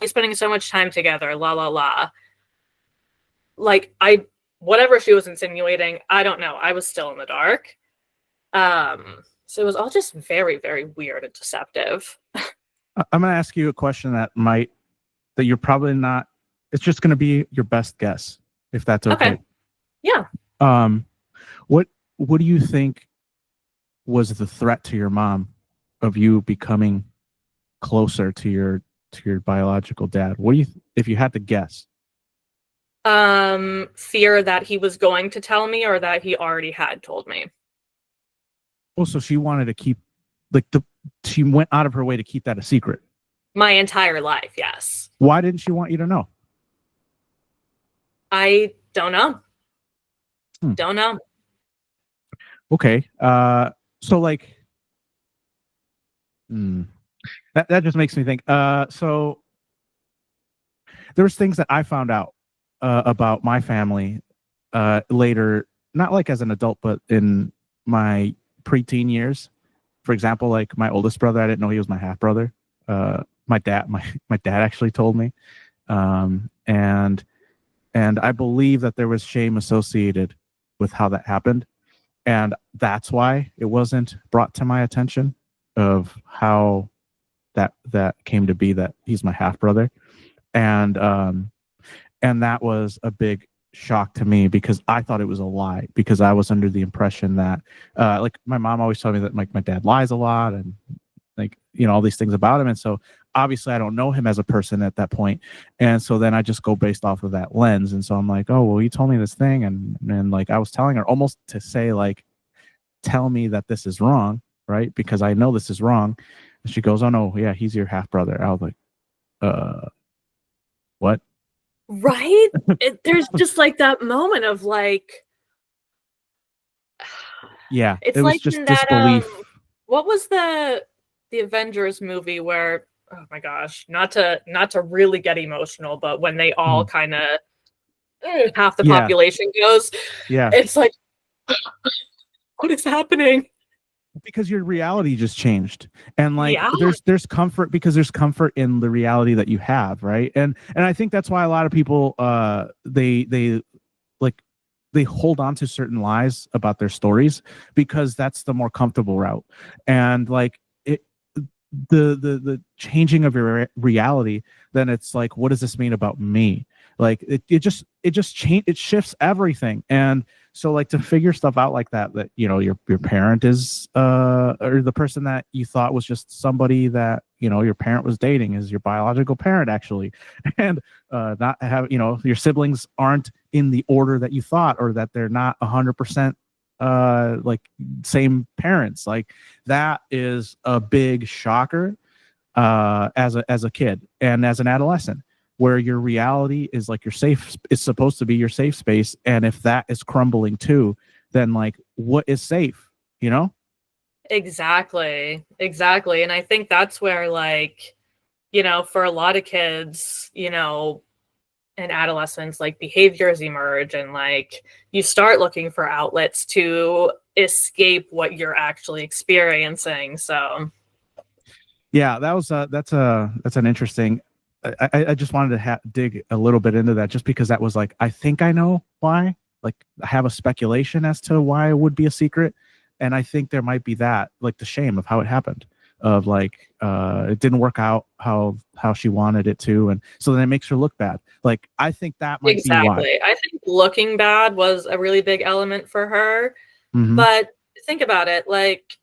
Spending so much time together, la la la. Like, whatever she was insinuating, I don't know. I was still in the dark. So it was all just very, very weird and deceptive. I'm gonna ask you a question that you're probably not. It's just gonna be your best guess. if that's Okay. okay. Yeah. What do you think was the threat to your mom of you becoming closer to your biological dad? What do you, if you had to guess? Fear that he was going to tell me or that he already had told me. Oh, so she wanted to keep, like, she went out of her way to keep that a secret. My entire life, yes. Why didn't she want you to know? I don't know. Don't know. Okay. So like, that just makes me think. So there was things that I found out about my family later, not like as an adult, but in my preteen years. For example, like my oldest brother, I didn't know he was my half brother. My dad actually told me, and I believe that there was shame associated with how that happened, and that's why it wasn't brought to my attention of how that came to be, that he's my half brother. And that was a big shock to me because I thought it was a lie, because I was under the impression that like my mom always told me that like my dad lies a lot, and like, you know, all these things about him. And so obviously I don't know him as a person at that point. And so then I just go based off of that lens. And so I'm like, oh, well, he told me this thing. And like, I was telling her almost to say, like, tell me that this is wrong, right? Because I know this is wrong. And she goes, oh no, yeah, he's your half brother. I was like, what? Right? There's just like that moment of like, Yeah, it's it was like just in that disbelief. what was the Avengers movie where, oh my gosh, not to really get emotional, but when they all kind of half the Yeah, population goes, yeah. it's like, what is happening? Because your reality just changed, and like Yeah. there's comfort, because there's comfort in the reality that you have, right? And I think that's why a lot of people they like they hold on to certain lies about their stories, because that's the more comfortable route. And like it, the changing of your reality, then it's like, what does this mean about me? Like it just change, it shifts everything. And so like to figure stuff out like that, you know, your parent is or the person that you thought was just somebody that, you know, your parent was dating, is your biological parent actually. And not have, you know, your siblings aren't in the order that you thought, or that they're not 100% like same parents. Like that is a big shocker as a kid and as an adolescent, where your reality is like your safe, is supposed to be your safe space. And if that is crumbling too, then like, what is safe, you know? Exactly. And I think that's where, like, you know, for a lot of kids, you know, and adolescents, like behaviors emerge and like you start looking for outlets to escape what you're actually experiencing. So Yeah, that was that's an interesting. I just wanted to dig a little bit into that, just because that was like, I think I know why. Like I have a speculation as to why it would be a secret, and I think there might be that, like the shame of how it happened, of like it didn't work out how she wanted it to, and so then it makes her look bad. Like I think that might be why. exactly. I think looking bad was a really big element for her. Mm-hmm. But think about it, like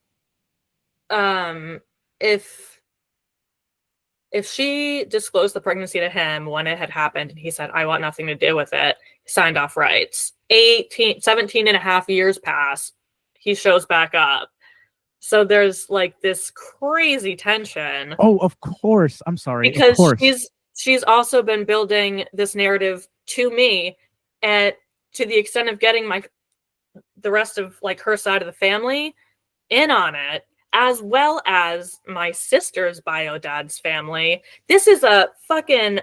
if she disclosed the pregnancy to him when it had happened and he said, I want nothing to do with it, he signed off rights. 17 and a half years pass, he shows back up. So there's like this crazy tension. Oh, of course. I'm sorry. Of Because course. she's also been building this narrative to me, and to the extent of getting the rest of like her side of the family in on it, as well as my sister's bio dad's family. This is a fucking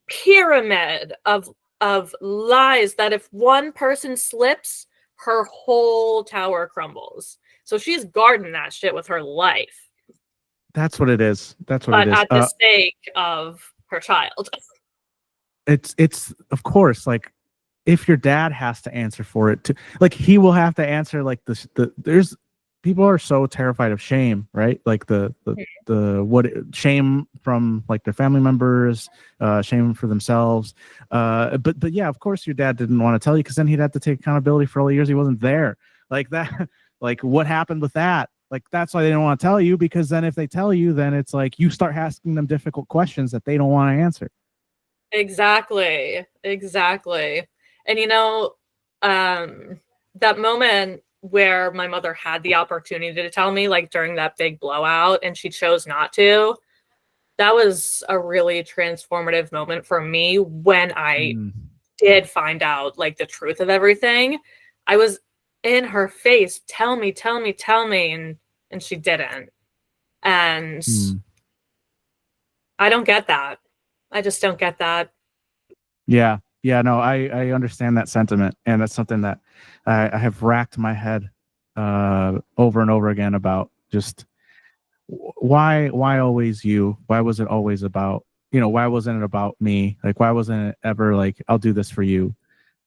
pyramid of lies that if one person slips, her whole tower crumbles. So she's guarding that shit with her life. That's what it is. That's what But it is. at the sake of her child. It's of course, like if your dad has to answer for it too, like he will have to answer. Like there's people are so terrified of shame, right? Like the what shame from like their family members, shame for themselves. But yeah, of course your dad didn't want to tell you, because then he'd have to take accountability for all the years he wasn't there. Like that, like what happened with that? Like that's why they didn't want to tell you, because then if they tell you, then it's like you start asking them difficult questions that they don't want to answer. Exactly. Exactly. And that moment where my mother had the opportunity to tell me, like during that big blowout, and she chose not to, that was a really transformative moment for me when I did find out like the truth of everything. I was in her face, tell me, tell me, tell me, and she didn't. And I don't get that. I just don't get that. Yeah. Yeah. No, I understand that sentiment. And that's something that I have racked my head over and over again about. Just why always you? Why was it always about, why wasn't it about me? Like, why wasn't it ever like, I'll do this for you?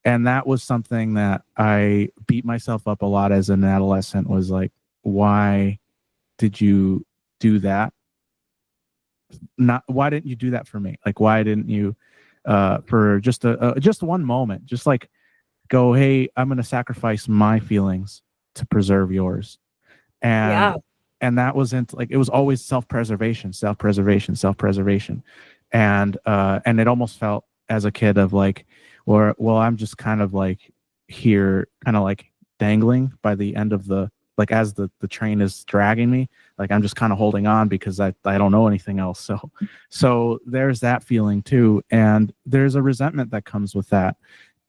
And that was something that I beat myself up a lot as an adolescent, was like, why did you do that? Not why didn't you do that for me? Like, why didn't you for just one moment, just like go, hey, I'm going to sacrifice my feelings to preserve yours. And Yeah. and that wasn't like, it was always self-preservation, self-preservation, self-preservation. And it almost felt as a kid of like, or well, I'm just kind of like here, kind of like dangling by the end of the, like as the train is dragging me, like I'm just kind of holding on because I don't know anything else. So there's that feeling too, and there's a resentment that comes with that.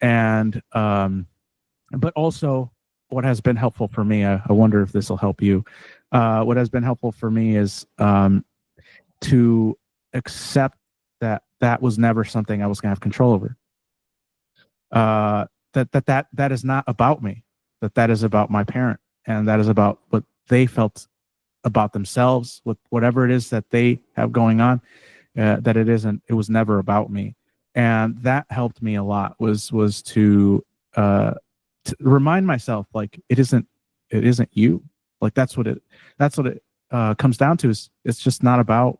And but also what has been helpful for me, I wonder if this will help you. What has been helpful for me is to accept that that was never something I was going to have control over. That is not about me. That is about my parent, and that is about what they felt about themselves, with whatever it is that they have going on. That it isn't. It was never about me, and that helped me a lot. Was to remind myself, like it isn't you. Like that's what it comes down to. Is it's just not about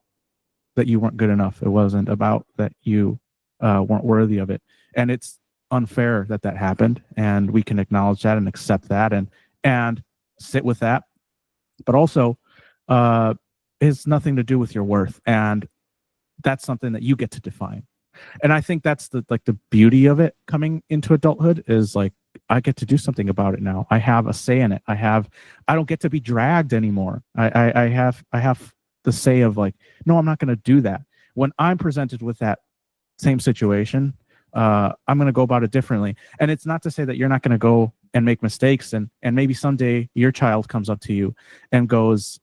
that you weren't good enough. It wasn't about that you weren't worthy of it. And it's unfair that that happened. And we can acknowledge that and accept that and sit with that. But also, it's nothing to do with your worth. And that's something that you get to define. And I think that's the beauty of it coming into adulthood, is like, I get to do something about it now. I have a say in it. I don't get to be dragged anymore. I have the say of like, no, I'm not going to do that. When I'm presented with that same situation, I'm going to go about it differently. And it's not to say that you're not going to go and make mistakes. And maybe someday your child comes up to you and goes,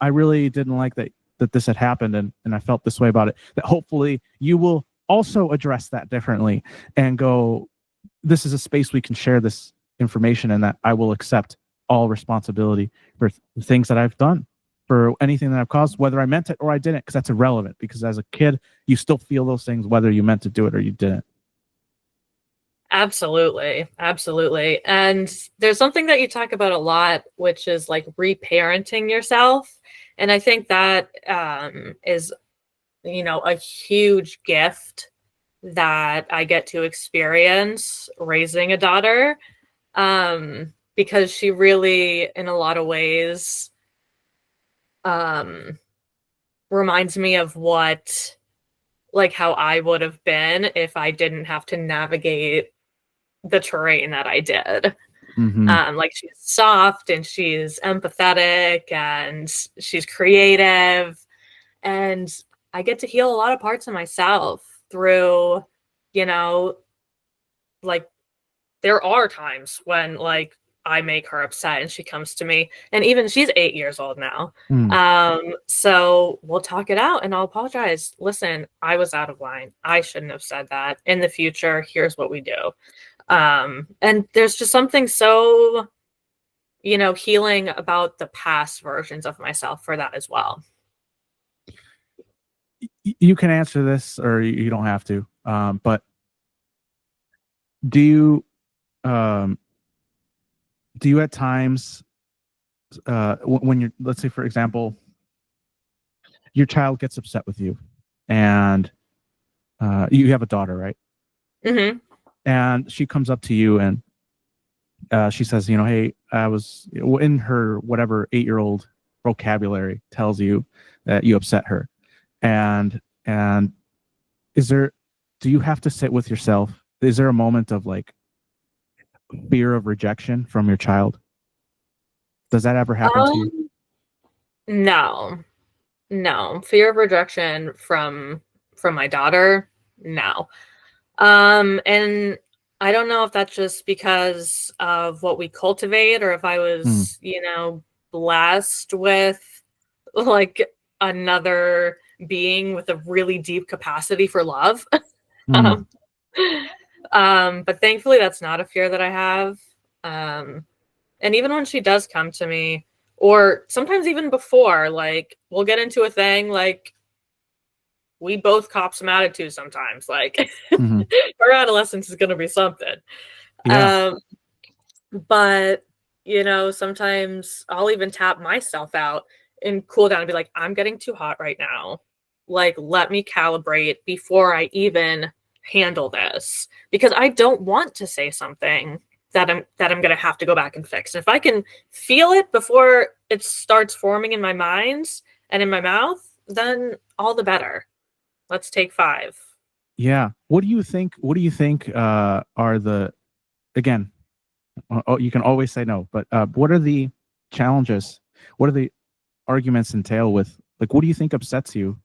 I really didn't like that this had happened, and I felt this way about it. That hopefully you will also address that differently and go, this is a space we can share this information, and that I will accept all responsibility for things that I've done, for anything that I've caused, whether I meant it or I didn't, because that's irrelevant. Because as a kid, you still feel those things, whether you meant to do it or you didn't. Absolutely. Absolutely. And there's something that you talk about a lot, which is like reparenting yourself. And I think that is, a huge gift that I get to experience raising a daughter, because she really, in a lot of ways, reminds me of how I would have been if I didn't have to navigate the terrain that I did. Mm-hmm. Like, she's soft and she's empathetic and she's creative, and I get to heal a lot of parts of myself through, like, there are times when like I make her upset and she comes to me, and even she's 8 years old now. So we'll talk it out and I'll apologize. Listen, I was out of line. I shouldn't have said that. In the future, here's what we do. And there's just something so, healing about the past versions of myself for that as well. You can answer this, or you don't have to. But do you at times, when you're, let's say for example, your child gets upset with you, and you have a daughter, right? Mm-hmm. And she comes up to you and she says, hey, I was in her whatever 8-year-old vocabulary tells you that you upset her, and do you have to sit with yourself? Is there a moment of like fear of rejection from your child? Does that ever happen to you? No, fear of rejection from my daughter. No. And I don't know if that's just because of what we cultivate, or if I was, blessed with like another being with a really deep capacity for love. Mm. But thankfully that's not a fear that I have. And even when she does come to me, or sometimes even before, like we'll get into a thing, like we both cop some attitude sometimes. Like Mm-hmm. our adolescence is going to be something. Yeah. But sometimes I'll even tap myself out and cool down and be like, I'm getting too hot right now. Like, let me calibrate before I even handle this, because I don't want to say something that I'm going to have to go back and fix. And if I can feel it before it starts forming in my mind and in my mouth, then all the better. Let's take 5. Yeah. What do you think are the, again, you can always say no, but what are the challenges? What are the arguments entail with, like, what do you think upsets you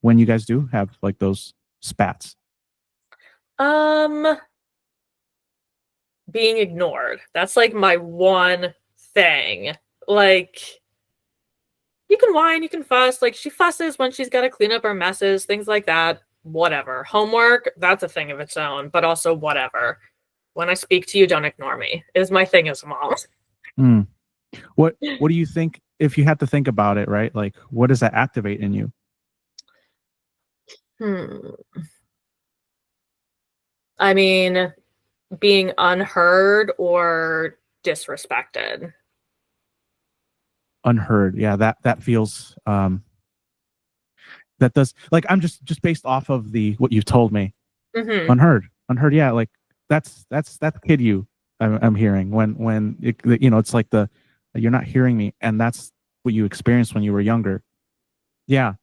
when you guys do have like those spats? Being ignored. That's like my one thing. Like, you can whine, you can fuss. Like, she fusses when she's got to clean up her messes, things like that. Whatever. Homework, that's a thing of its own, but also whatever. When I speak to you, don't ignore me, is my thing as a mom. Mm. What do you think, if you had to think about it, right? Like, what does that activate in you? I mean, being unheard or disrespected. Unheard. Yeah, that feels that does, like, I'm just based off of the what you've told me. Mm-hmm. Unheard. Yeah, like that's kid you. I'm hearing when it's like the, you're not hearing me, and that's what you experienced when you were younger. Yeah,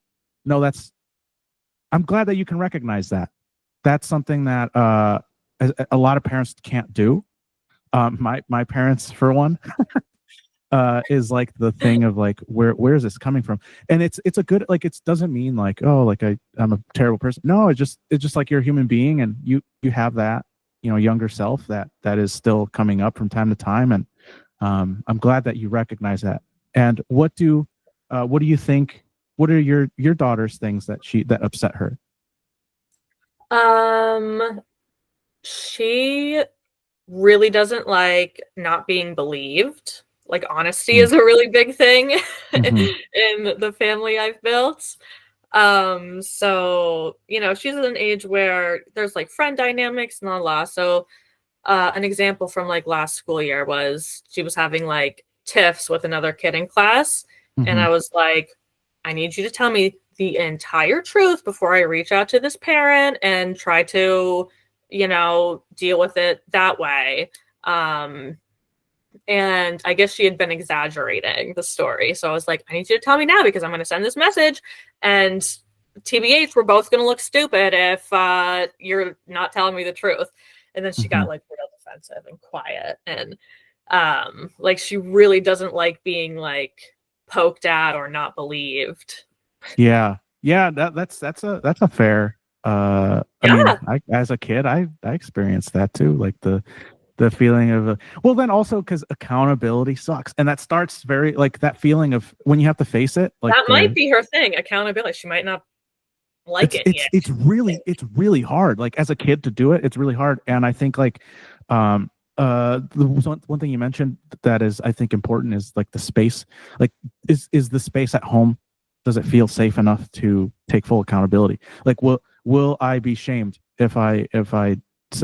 no, I'm glad that you can recognize that. That's something that a lot of parents can't do. My parents, for one, is like the thing of like, where is this coming from? And it's a good, like, it doesn't mean like, oh, like I'm a terrible person. No, it's just like you're a human being, and you have that younger self that is still coming up from time to time. And I'm glad that you recognize that. And what do you think, what are your daughter's things that upset her? She really doesn't like not being believed. Like, honesty is a really big thing in the family I've built. So, she's at an age where there's like friend dynamics and la. So, an example from like last school year was she was having like tiffs with another kid in class. And I was like, I need you to tell me the entire truth before I reach out to this parent and try to, deal with it that way. And I guess she had been exaggerating the story. So I was like, I need you to tell me now, because I'm going to send this message. And TBH, we're both going to look stupid if you're not telling me the truth. And then she got like real defensive and quiet. And like, she really doesn't like being like poked at or not believed. Yeah. That's a fair. I mean, as a kid, I experienced that too. Like the feeling of well, then also because accountability sucks, and that starts very, like, that feeling of when you have to face it. Like, that might be her thing, accountability. She might not like it yet. It's really hard. Like, as a kid to do it, it's really hard. And I think like the one thing you mentioned that is, I think, important is like the space. Like, is the space at home, does it feel safe enough to take full accountability? Like, will I be shamed if I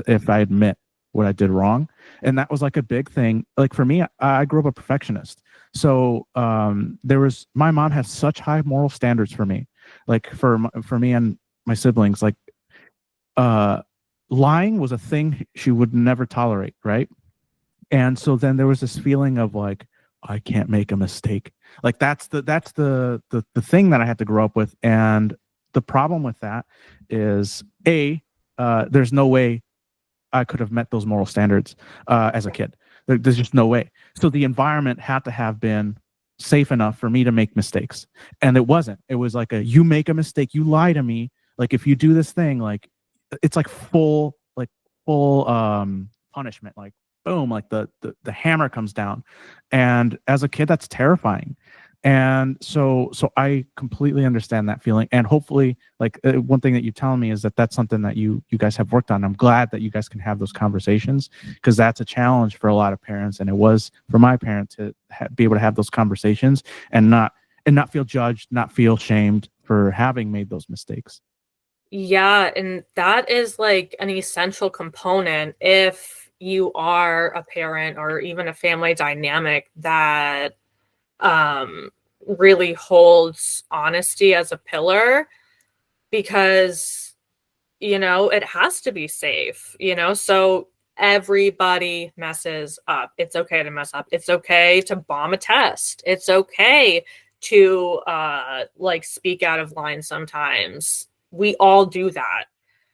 admit what I did wrong? And that was like a big thing. Like, for me, I grew up a perfectionist. So my mom has such high moral standards for me, like for me and my siblings. Like lying was a thing she would never tolerate, right? And so then there was this feeling of like, I can't make a mistake. Like that's the thing that I had to grow up with. And the problem with that is there's no way I could have met those moral standards as a kid. There's just no way. So the environment had to have been safe enough for me to make mistakes, and it wasn't. It was like you make a mistake, you lie to me. Like if you do this thing, like it's like full punishment. Like boom, like the hammer comes down, and as a kid, that's terrifying. And so I completely understand that feeling, and hopefully like one thing that you're telling me is that that's something that you guys have worked on. I'm glad that you guys can have those conversations, because that's a challenge for a lot of parents, and it was for my parent to be able to have those conversations and not feel judged, not feel shamed for having made those mistakes. Yeah, and that is like an essential component if you are a parent or even a family dynamic that um, really holds honesty as a pillar, because, it has to be safe, so everybody messes up. It's okay to mess up. It's okay to bomb a test. It's okay to like speak out of line sometimes. We all do that.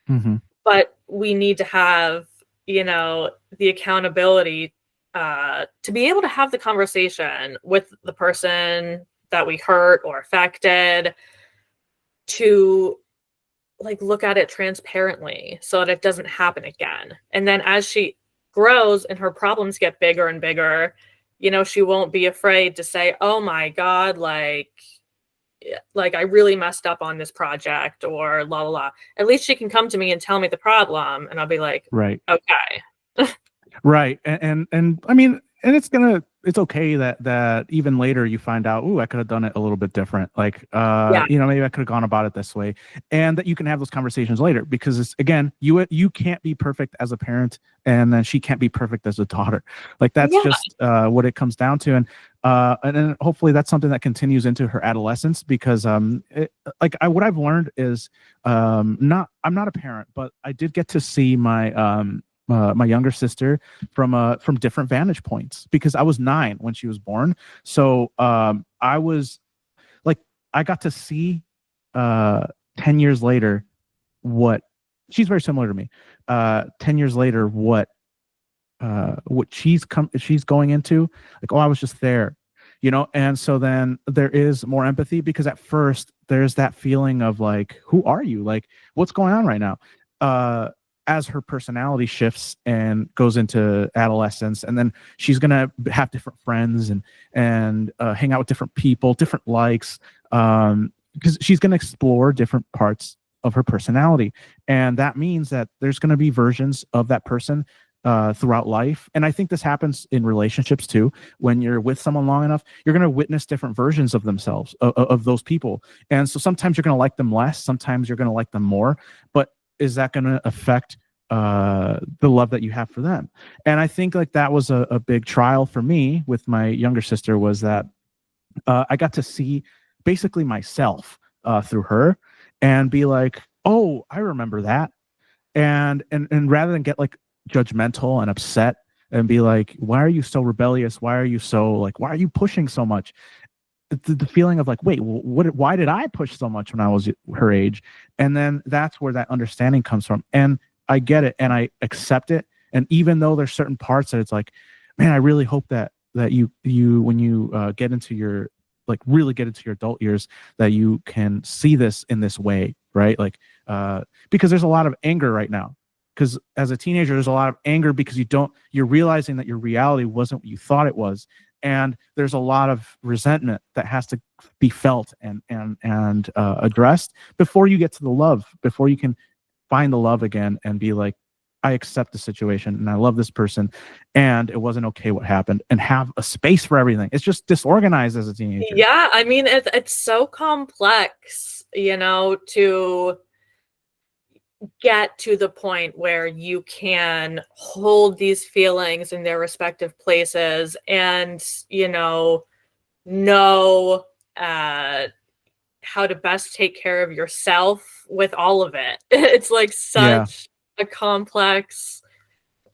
Mm-hmm. But we need to have, the accountability to be able to have the conversation with the person that we hurt or affected, to like look at it transparently so that it doesn't happen again. And then as she grows and her problems get bigger and bigger, she won't be afraid to say, oh my God, like I really messed up on this project, or la la la. At least she can come to me and tell me the problem, and I'll be like, Right. okay. Right. And I mean, and it's okay that even later you find out, I could have done it a little bit different. Like, Yeah. maybe I could have gone about it this way, and that you can have those conversations later, because it's, again, you can't be perfect as a parent, and then she can't be perfect as a daughter. Like that's Yeah. just what it comes down to. And then hopefully that's something that continues into her adolescence, because what I've learned is I'm not a parent, but I did get to see my younger sister from different vantage points, because I was 9 when she was born. So I was like, I got to see 10 years later what she's very similar to me. 10 years later, what she's going into, like, I was just there, and so then there is more empathy, because at first there's that feeling of like, who are you, like, what's going on right now, as her personality shifts and goes into adolescence, and then she's gonna have different friends and hang out with different people, different likes, because she's gonna explore different parts of her personality, and that means that there's gonna be versions of that person throughout life. And I think this happens in relationships too. When you're with someone long enough, you're going to witness different versions of themselves, of those people. And so sometimes you're going to like them less, sometimes you're going to like them more, but is that going to affect the love that you have for them? And I think like that was a big trial for me with my younger sister, was that I got to see basically myself through her, and be like, oh, I remember that. And rather than get like judgmental and upset and be like, why are you so rebellious, why are you so like, why are you pushing so much, the feeling of like, wait, why did I push so much when I was her age? And then that's where that understanding comes from, and I get it and I accept it. And even though there's certain parts that it's like, man, I really hope that you when you get into your, like, really get into your adult years, that you can see this in this way, right? Like because there's a lot of anger right now, because as a teenager there's a lot of anger because you're realizing that your reality wasn't what you thought it was, and there's a lot of resentment that has to be felt and addressed before you get to the love, before you can find the love again and be like, I accept the situation and I love this person, and it wasn't okay what happened, and have a space for everything. It's just disorganized as a teenager. Yeah, I mean, it's so complex, to get to the point where you can hold these feelings in their respective places and, know how to best take care of yourself with all of it. It's like Yeah. such a complex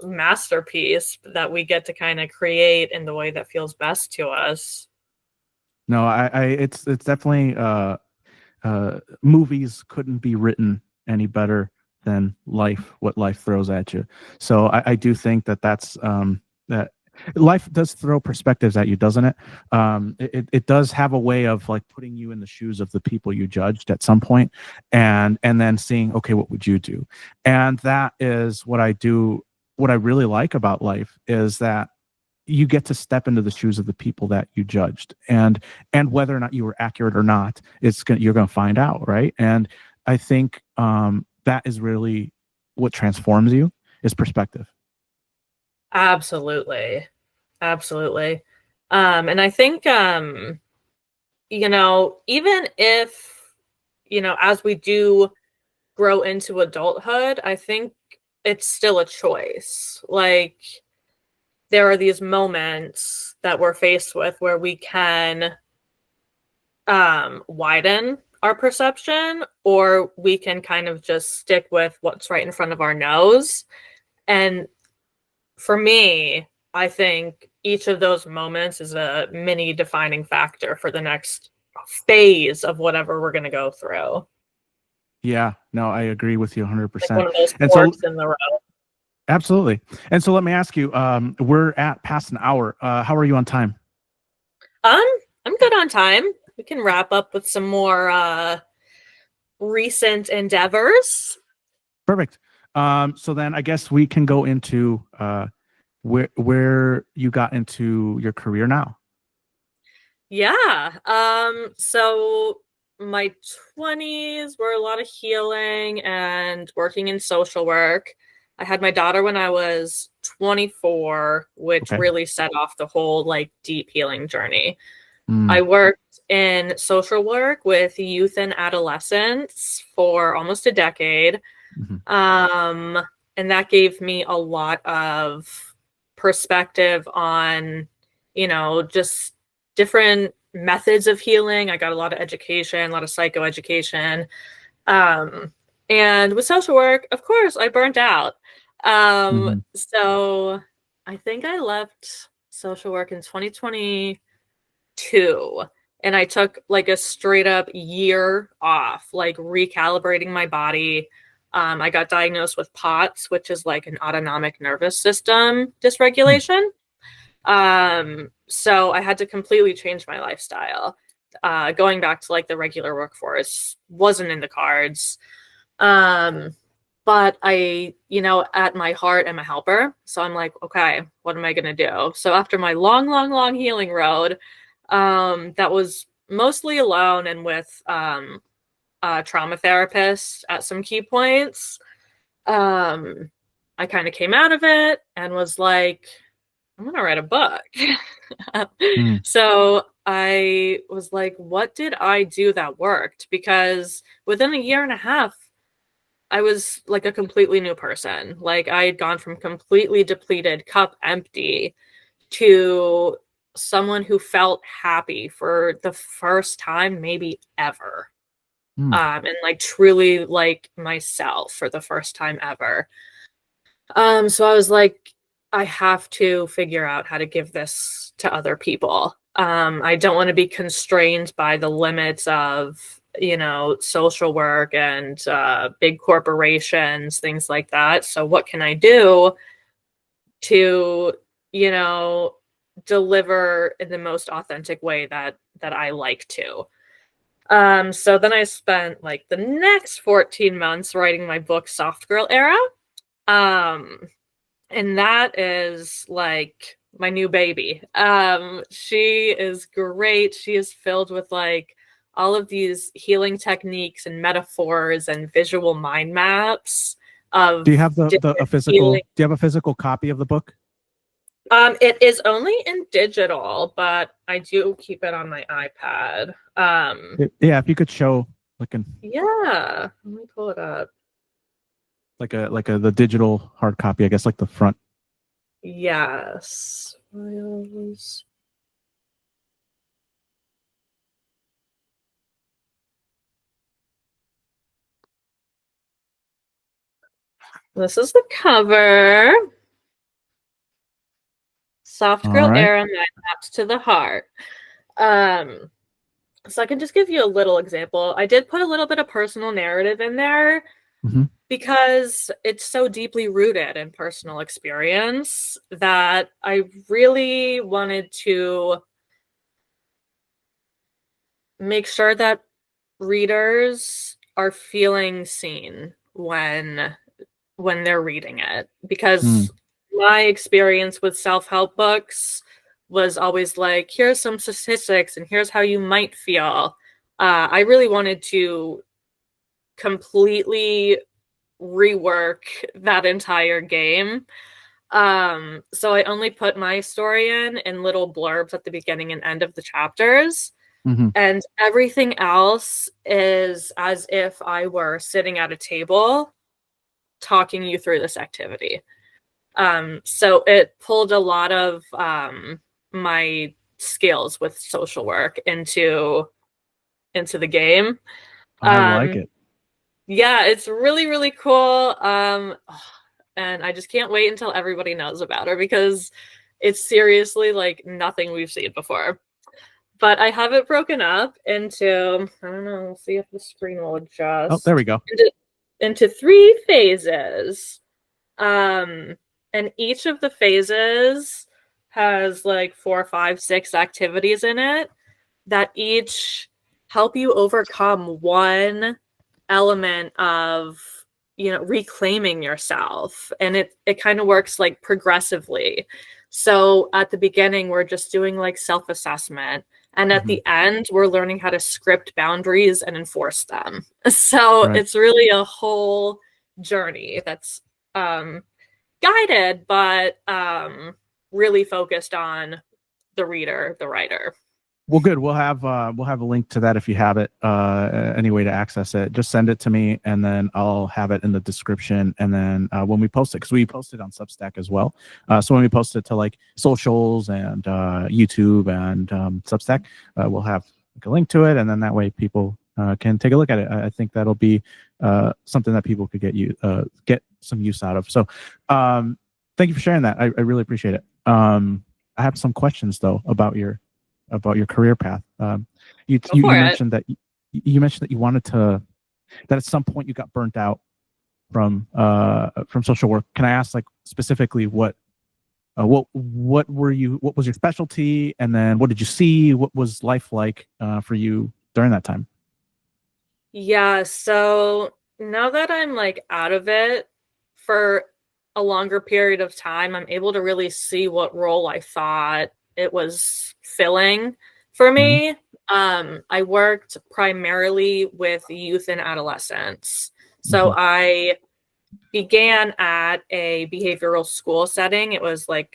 masterpiece that we get to kind of create in the way that feels best to us. No, it's definitely movies couldn't be written any better than what life throws at you. So I do think that's that life does throw perspectives at you, doesn't it? It does have a way of like putting you in the shoes of the people you judged at some point, and then seeing, okay, what would you do? And that is what I do. What I really like about life is that you get to step into the shoes of the people that you judged, and whether or not you were accurate or not, you're going to find out, right? And I think that is really what transforms you, is perspective. Absolutely. Absolutely. And I think, even if, as we do grow into adulthood, I think it's still a choice. Like, there are these moments that we're faced with where we can widen our perception, or we can kind of just stick with what's right in front of our nose. And for me, I think each of those moments is a mini defining factor for the next phase of whatever we're going to go through. Yeah, no, I agree with you Like 100%. one of those And so, forks in the road. absolutely. And so, let me ask you: we're at past an hour. How are you on time? Um, I'm good on time. We can wrap up with some more recent endeavors. Perfect. So then I guess we can go into where you got into your career now. Yeah. So my 20s were a lot of healing and working in social work. I had my daughter when I was 24, which Okay. really set off the whole like deep healing journey. Mm, I worked in social work with youth and adolescents for almost a decade. mhm, Um, and that gave me a lot of perspective on, just different methods of healing. I got a lot of education, a lot of psychoeducation. Um, and with social work, of course, I burnt out. mhm, So I think I left social work in 2022, and I took like a straight up year off, like recalibrating my body. I got diagnosed with POTS, which is like an autonomic nervous system mm, dysregulation. So I had to completely change my lifestyle. Going back to like the regular workforce wasn't in the cards. Um, but I, at my heart, am a helper. So I'm like, okay, what am I going to do? So after my long, long, long healing road, that was mostly alone and with a trauma therapist at some key points. Um, I kind of came out of it and was like, I'm gonna write a book. mm, So I was like, what did I do that worked? Because within a year and a half, I was like a completely new person. Like I had gone from completely depleted, cup empty, to someone who felt happy for the first time, maybe ever. mm. And like truly like myself for the first time ever. So I was like, I have to figure out how to give this to other people. I don't want to be constrained by the limits of, social work and big corporations, things like that. So what can I do to, you know, deliver in the most authentic way that I like to? So then I spent like the next 14 months writing my book Soft Girl Era. Um, and that is like my new baby. She is great. She is filled with like all of these healing techniques and metaphors and visual mind maps Do you of have the a different physical? healing. Do you have a physical copy of the book? It is only in digital, but I do keep it on my iPad. Yeah, if you could show like an Yeah, let me pull it up. the digital hard copy, I guess, like the front. Yes. Files. This is the cover. Soft All girl right. era mapped to the heart. Um, so I can just give you a little example. I did put a little bit of personal narrative in there Mm-hmm. because it's so deeply rooted in personal experience that I really wanted to make sure that readers are feeling seen when they're reading it, because my experience with self-help books was always like, here's some statistics and here's how you might feel. I really wanted to completely rework that entire game. So I only put my story in little blurbs at the beginning and end of the chapters. Mm-hmm. And everything else is as if I were sitting at a table talking you through this activity. So it pulled a lot of my skills with social work into the game. I like it. Yeah, it's really, really cool. And I just can't wait until everybody knows about her, because it's seriously like nothing we've seen before. But I have it broken up into, I don't know, we'll see if the screen will Oh, there we adjust, go. into 3 phases. And each of the phases has like 4, 5, 6 activities in it that each help you overcome one element of, reclaiming yourself. And it kind of works like progressively. So at the beginning, we're just doing like self-assessment. And at the end, we're learning how to script boundaries and enforce them. So Right. it's really a whole journey that's guided, but really focused on the reader, the writer. Well, good. We'll have a link to that if you have it. Any way to access it, just send it to me, and then I'll have it in the description. And then when we post it, because we post it on Substack as well. So when we post it to like socials and YouTube and Substack, we'll have like a link to it, and then that way people can take a look at it. I think that'll be something that people could get some use out of. So thank you for sharing that. I really appreciate it. I have some questions though about your career path. You mentioned that you wanted to, that at some point you got burnt out from social work. Can I ask like specifically what was your specialty, and then what did you see? What was life like for you during that time? Yeah, so now that I'm like out of it for a longer period of time, I'm able to really see what role I thought it was filling for Mm-hmm. me. I worked primarily with youth and adolescents. So Mm-hmm. I began at a behavioral school setting. It was like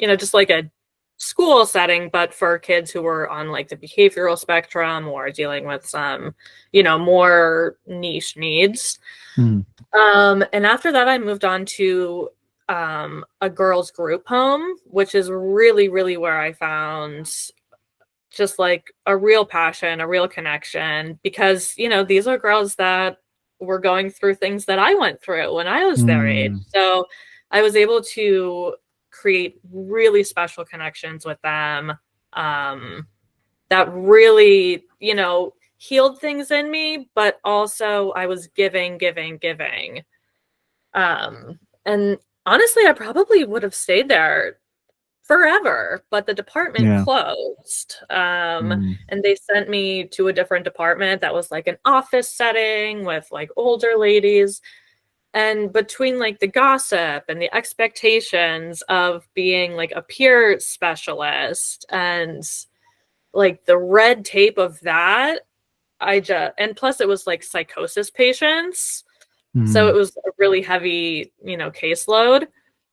just like a school setting, but for kids who were on like the behavioral spectrum or dealing with some, more niche needs. Mm-hmm. And after that, I moved on to a girls' group home, which is really, really where I found just like a real passion, a real connection, because, these are girls that were going through things that I went through when I was their age. So I was able to create really special connections with them that really, healed things in me, but also I was giving, giving, giving. And honestly, I probably would have stayed there forever, but the department Yeah. closed. Mm. And they sent me to a different department that was like an office setting with like older ladies. And between like the gossip and the expectations of being like a peer specialist and like the red tape of that, and plus it was like psychosis patients. So it Mm. was a really heavy, caseload.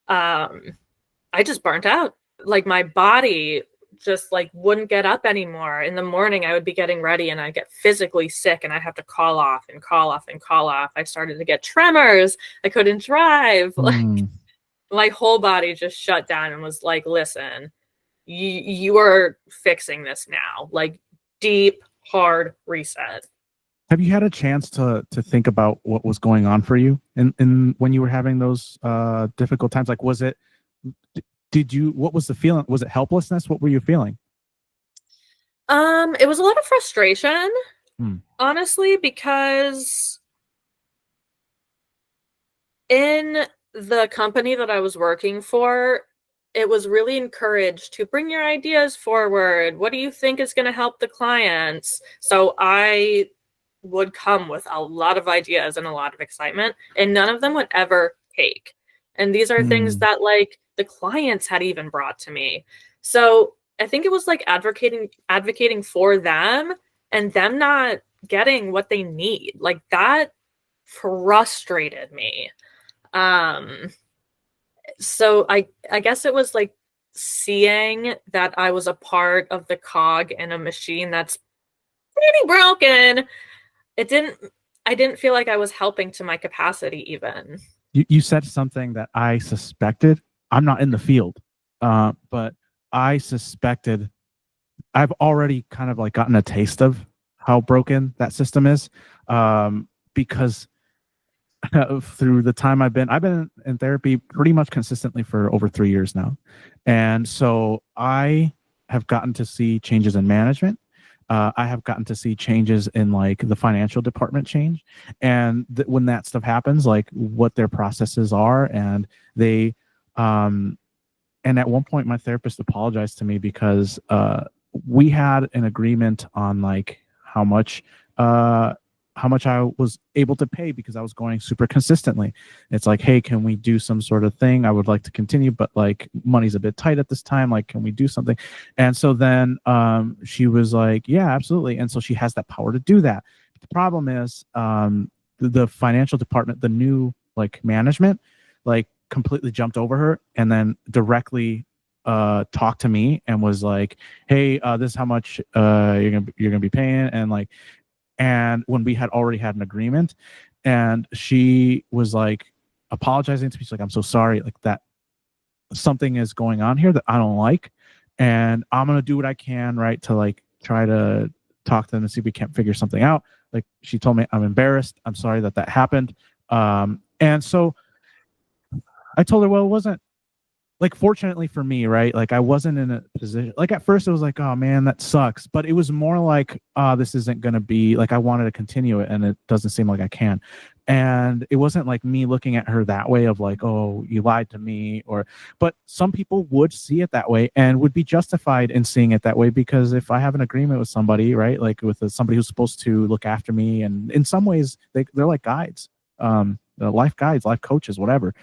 I just burnt out. Like my body just like wouldn't get up anymore. In the morning, I would be getting ready and I'd get physically sick and I'd have to call off and call off and call off. I started to get tremors. I couldn't drive. Like Mm. my whole body just shut down and was like, listen, you are fixing this now. Like deep, hard reset. Have you had a chance to think about what was going on for you in when you were having those difficult times? Like, was it did you what was the feeling? Was it helplessness? What were you feeling? It was a lot of frustration, Hmm. honestly, because in the company that I was working for, it was really encouraged to bring your ideas forward. What do you think is going to help the clients? So I would come with a lot of ideas and a lot of excitement, and none of them would ever take. And these are things Hmm. that like the clients had even brought to me. So I think it was like advocating for them and them not getting what they need. Like that frustrated me. Um, so I guess it was like seeing that I was a part of the cog in a machine that's pretty broken. It didn't I didn't feel like I was helping to my capacity even. You said something that I suspected. I'm not in the field, but I suspected. I've already kind of like gotten a taste of how broken that system is, because through the time I've been in therapy pretty much consistently for over 3 years now, and so I have gotten to see changes in management. I have gotten to see changes in like the financial department change, and when that stuff happens, like what their processes are, and they, um, and at one point my therapist apologized to me because we had an agreement on like how much uh how much I was able to pay because I was going super consistently. It's like, hey, can we do some sort of thing? I would like to continue, but like money's a bit tight at this time. Like, can we do something? And so then she was like, yeah, absolutely. And so she has that power to do that. The problem is the financial department, the new like management, like completely jumped over her and then directly talked to me and was like, hey, this is how much you're gonna be paying, and like, and when we had already had an agreement, and she was like apologizing to me. She's like, I'm so sorry, like that something is going on here that I don't like, and I'm gonna do what I can, right, to like try to talk to them and see if we can't figure something out. Like she told me, I'm embarrassed, I'm sorry that that happened. And so I told her, well, it wasn't like, fortunately for me, right? Like I wasn't in a position, like at first it was like, oh man, that sucks. But it was more like, this isn't going to be like, I wanted to continue it and it doesn't seem like I can. And it wasn't like me looking at her that way of like, oh, you lied to me, or, but some people would see it that way and would be justified in seeing it that way, because if I have an agreement with somebody, right, like with somebody who's supposed to look after me, and in some ways they're like guides, life guides, life coaches, whatever,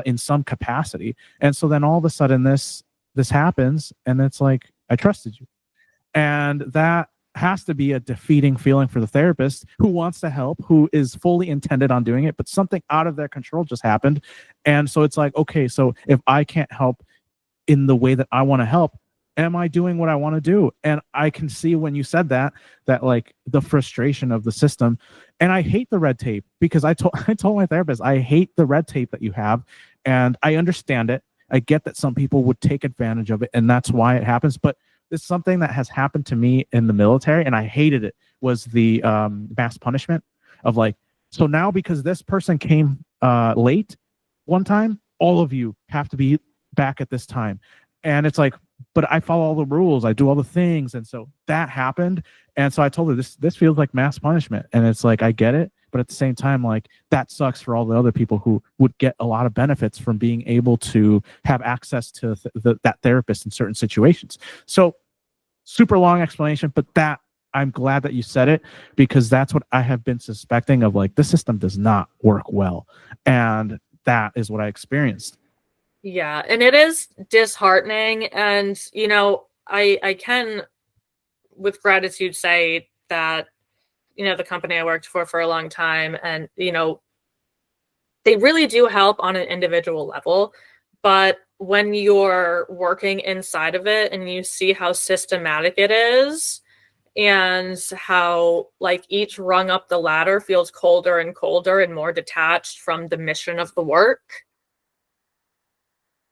in some capacity. And so then all of a sudden this happens, and it's like, I trusted you. And that has to be a defeating feeling for the therapist who wants to help, who is fully intended on doing it, but something out of their control just happened. And so it's like, okay, so if I can't help in the way that I want to help, am I doing what I want to do? And I can see when you said that, that like the frustration of the system. And I hate the red tape, because I told my therapist, I hate the red tape that you have, and I understand it. I get that some people would take advantage of it, and that's why it happens. But it's something that has happened to me in the military, and I hated it. Was the mass punishment of like, so now because this person came late one time, all of you have to be back at this time. And it's like, but I follow all the rules, I do all the things. And so that happened. And so I told her, this feels like mass punishment. And it's like, I get it, but at the same time, like that sucks for all the other people who would get a lot of benefits from being able to have access to that therapist in certain situations. So super long explanation, but that, I'm glad that you said it, because that's what I have been suspecting of, like the system does not work well. And that is what I experienced. Yeah, and it is disheartening, and I can with gratitude say that the company I worked for a long time, and they really do help on an individual level, but when you're working inside of it and you see how systematic it is, and how like each rung up the ladder feels colder and colder and more detached from the mission of the work,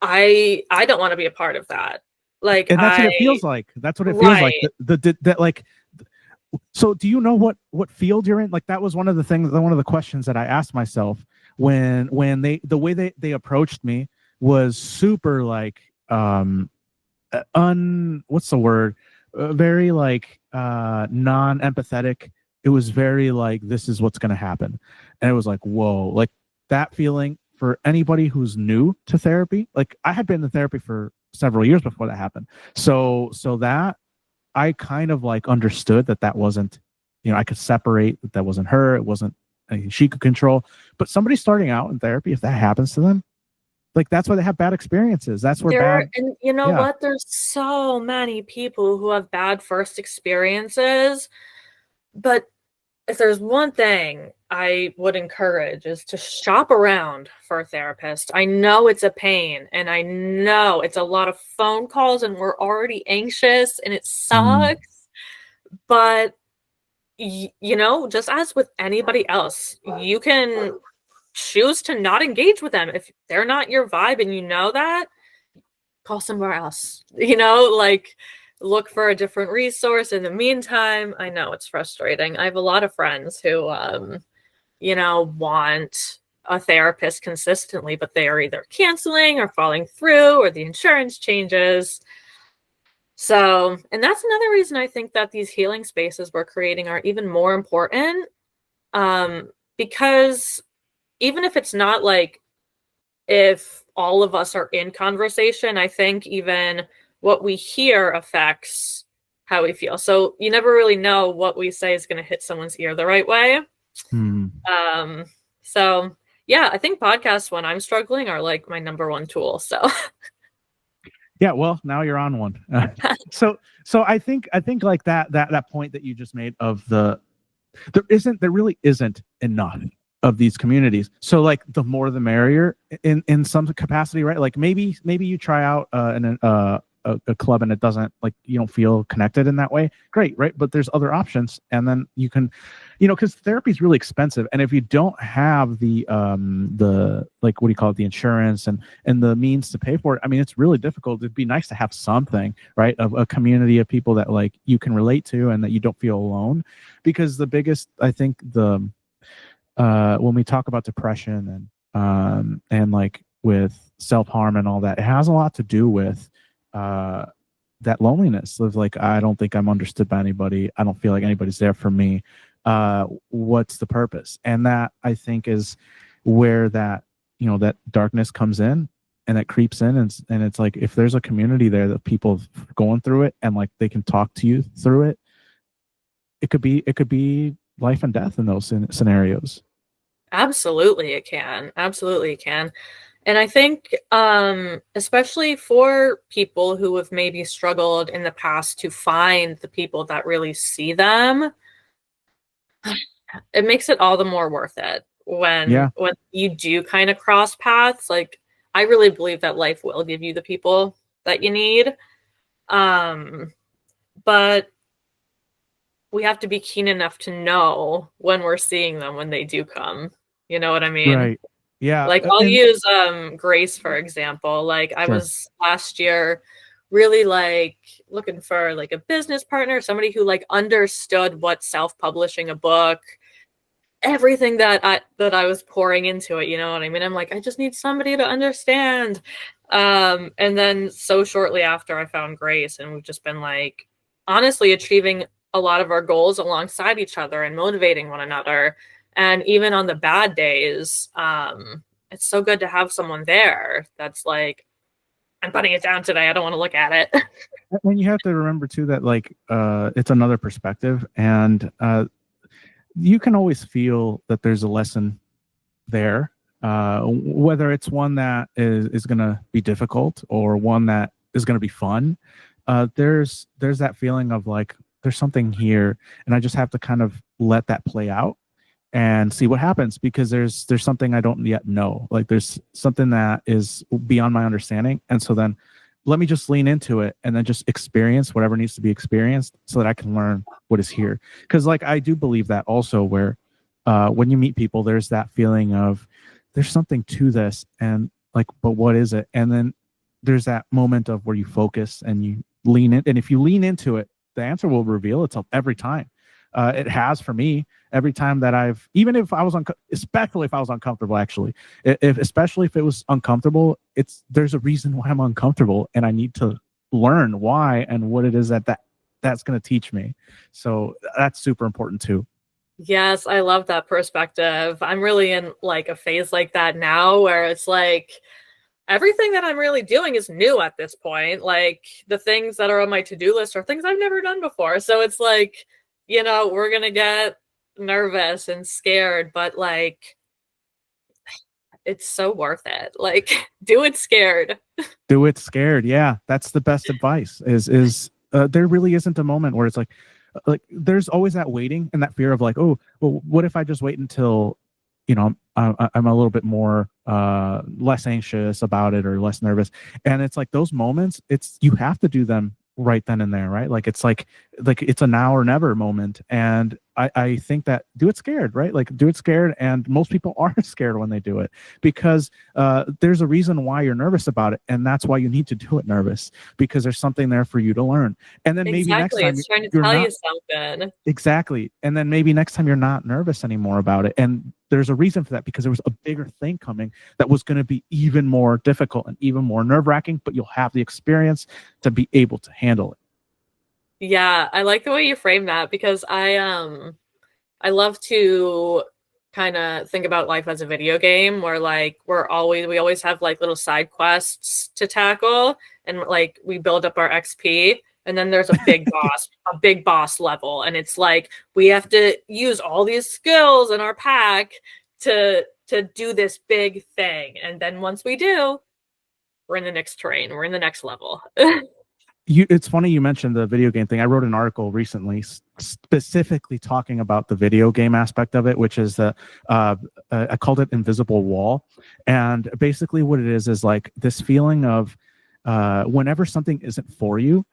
I don't want to be a part of that. Like And that's what I it feels like. That's what it feels like. Right. That like So do you know what field you're in? Like that was one of the things, one of the questions that I asked myself when the way they approached me was super like what's the word? Very like non-empathetic. It was very like this is what's going to happen. And it was like whoa, like that feeling for anybody who's new to therapy. Like I had been in therapy for several years before that happened. So that I kind of like understood that wasn't, I could separate that wasn't her. It wasn't anything she could control. But somebody starting out in therapy, if that happens to them, like that's why they have bad experiences. That's where bad. And you know Yeah. what? There's so many people who have bad first experiences, but if there's one thing I would encourage is to shop around for a therapist. I know it's a pain and I know it's a lot of phone calls and we're already anxious and it sucks, but just as with anybody else, you can choose to not engage with them. If they're not your vibe and you know that, call somewhere else, like look for a different resource. In the meantime, I know it's frustrating. I have a lot of friends who, want a therapist consistently, but they are either canceling or falling through or the insurance changes. So, and that's another reason I think that these healing spaces we're creating are even more important, because even if it's not like if all of us are in conversation, I think even what we hear affects how we feel. So you never really know what we say is going to hit someone's ear the right way. So yeah, I think podcasts when I'm struggling are like my number one tool. So yeah, well, now you're on one. So I think like that point that you just made of there really isn't enough of these communities. So like the more the merrier in some capacity, right? Like maybe you try out a club and it doesn't, like, you don't feel connected in that way. Great, right? But there's other options, and then you can, because therapy is really expensive, and if you don't have the like, what do you call it, the insurance and the means to pay for it, I mean, it's really difficult. It'd be nice to have something, right, of a community of people that like you can relate to and that you don't feel alone, because the biggest, I think, when we talk about depression and like with self-harm and all that, it has a lot to do with that loneliness of like, I don't think I'm understood by anybody. I don't feel like anybody's there for me. What's the purpose? And that, I think, is where that, that darkness comes in and that creeps in. And it's like, if there's a community there that people going through it and like they can talk to you through it, it could be life and death in those scenarios. Absolutely it can. Absolutely it can. And I think, especially for people who have maybe struggled in the past to find the people that really see them, it makes it all the more worth it when you do kind of cross paths. Like, I really believe that life will give you the people that you need. But we have to be keen enough to know when we're seeing them, when they do come. You know what I mean? Right. Yeah. Like, I'll use Grace, for example. Like, I was last year really like looking for like a business partner, somebody who like understood what self-publishing a book, everything that I was pouring into it, you know what I mean? I'm like, I just need somebody to understand. And then so shortly after, I found Grace, and we've just been like honestly achieving a lot of our goals alongside each other and motivating one another. And even on the bad days, it's so good to have someone there that's like, I'm putting it down today, I don't want to look at it. And you have to remember too that like it's another perspective, and you can always feel that there's a lesson there, whether it's one that is going to be difficult or one that is going to be fun. There's that feeling of like, there's something here, and I just have to kind of let that play out and see what happens, because there's something I don't yet know. Like, there's something that is beyond my understanding, and so then let me just lean into it and then just experience whatever needs to be experienced so that I can learn what is here. Because like, I do believe that also, where when you meet people, there's that feeling of there's something to this, and like, but what is it? And then there's that moment of where you focus and you lean in, and if you lean into it, the answer will reveal itself every time. It has for me. Every time that even if I was especially if I was uncomfortable, actually, especially if it was uncomfortable, there's a reason why I'm uncomfortable, and I need to learn why and what it is that's going to teach me. So that's super important too. Yes, I love that perspective. I'm really in like a phase like that now where it's like everything that I'm really doing is new at this point. Like the things that are on my to-do list are things I've never done before. So it's like, we're going to get nervous and scared, but like it's so worth it. Like do it scared. Do it scared. Yeah, that's the best advice. Is there really isn't a moment where it's like there's always that waiting and that fear of like, oh, well, what if I just wait until I'm a little bit more less anxious about it or less nervous. And it's like those moments, you have to do them right then and there, right? Like it's it's a now or never moment. And I think that do it scared, right? Like do it scared. And most people are scared when they do it because there's a reason why you're nervous about it. And that's why you need to do it nervous, because there's something there for you to learn. And then maybe next Exactly. time It's trying to you're tell not you something. exactly. And then maybe next time you're not nervous anymore about it. And there's a reason for that, because there was a bigger thing coming that was going to be even more difficult and even more nerve-wracking, but you'll have the experience to be able to handle it. Yeah, I like the way you frame that because I love to kind of think about life as a video game where like we always have like little side quests to tackle, and like we build up our XP, and then there's a big boss level, and it's like we have to use all these skills in our pack to do this big thing, and then once we do, we're in the next terrain, we're in the next level. It's funny you mentioned the video game thing. I wrote an article recently specifically talking about the video game aspect of it, which is I called it invisible wall. And basically what it is like this feeling of whenever something isn't for you,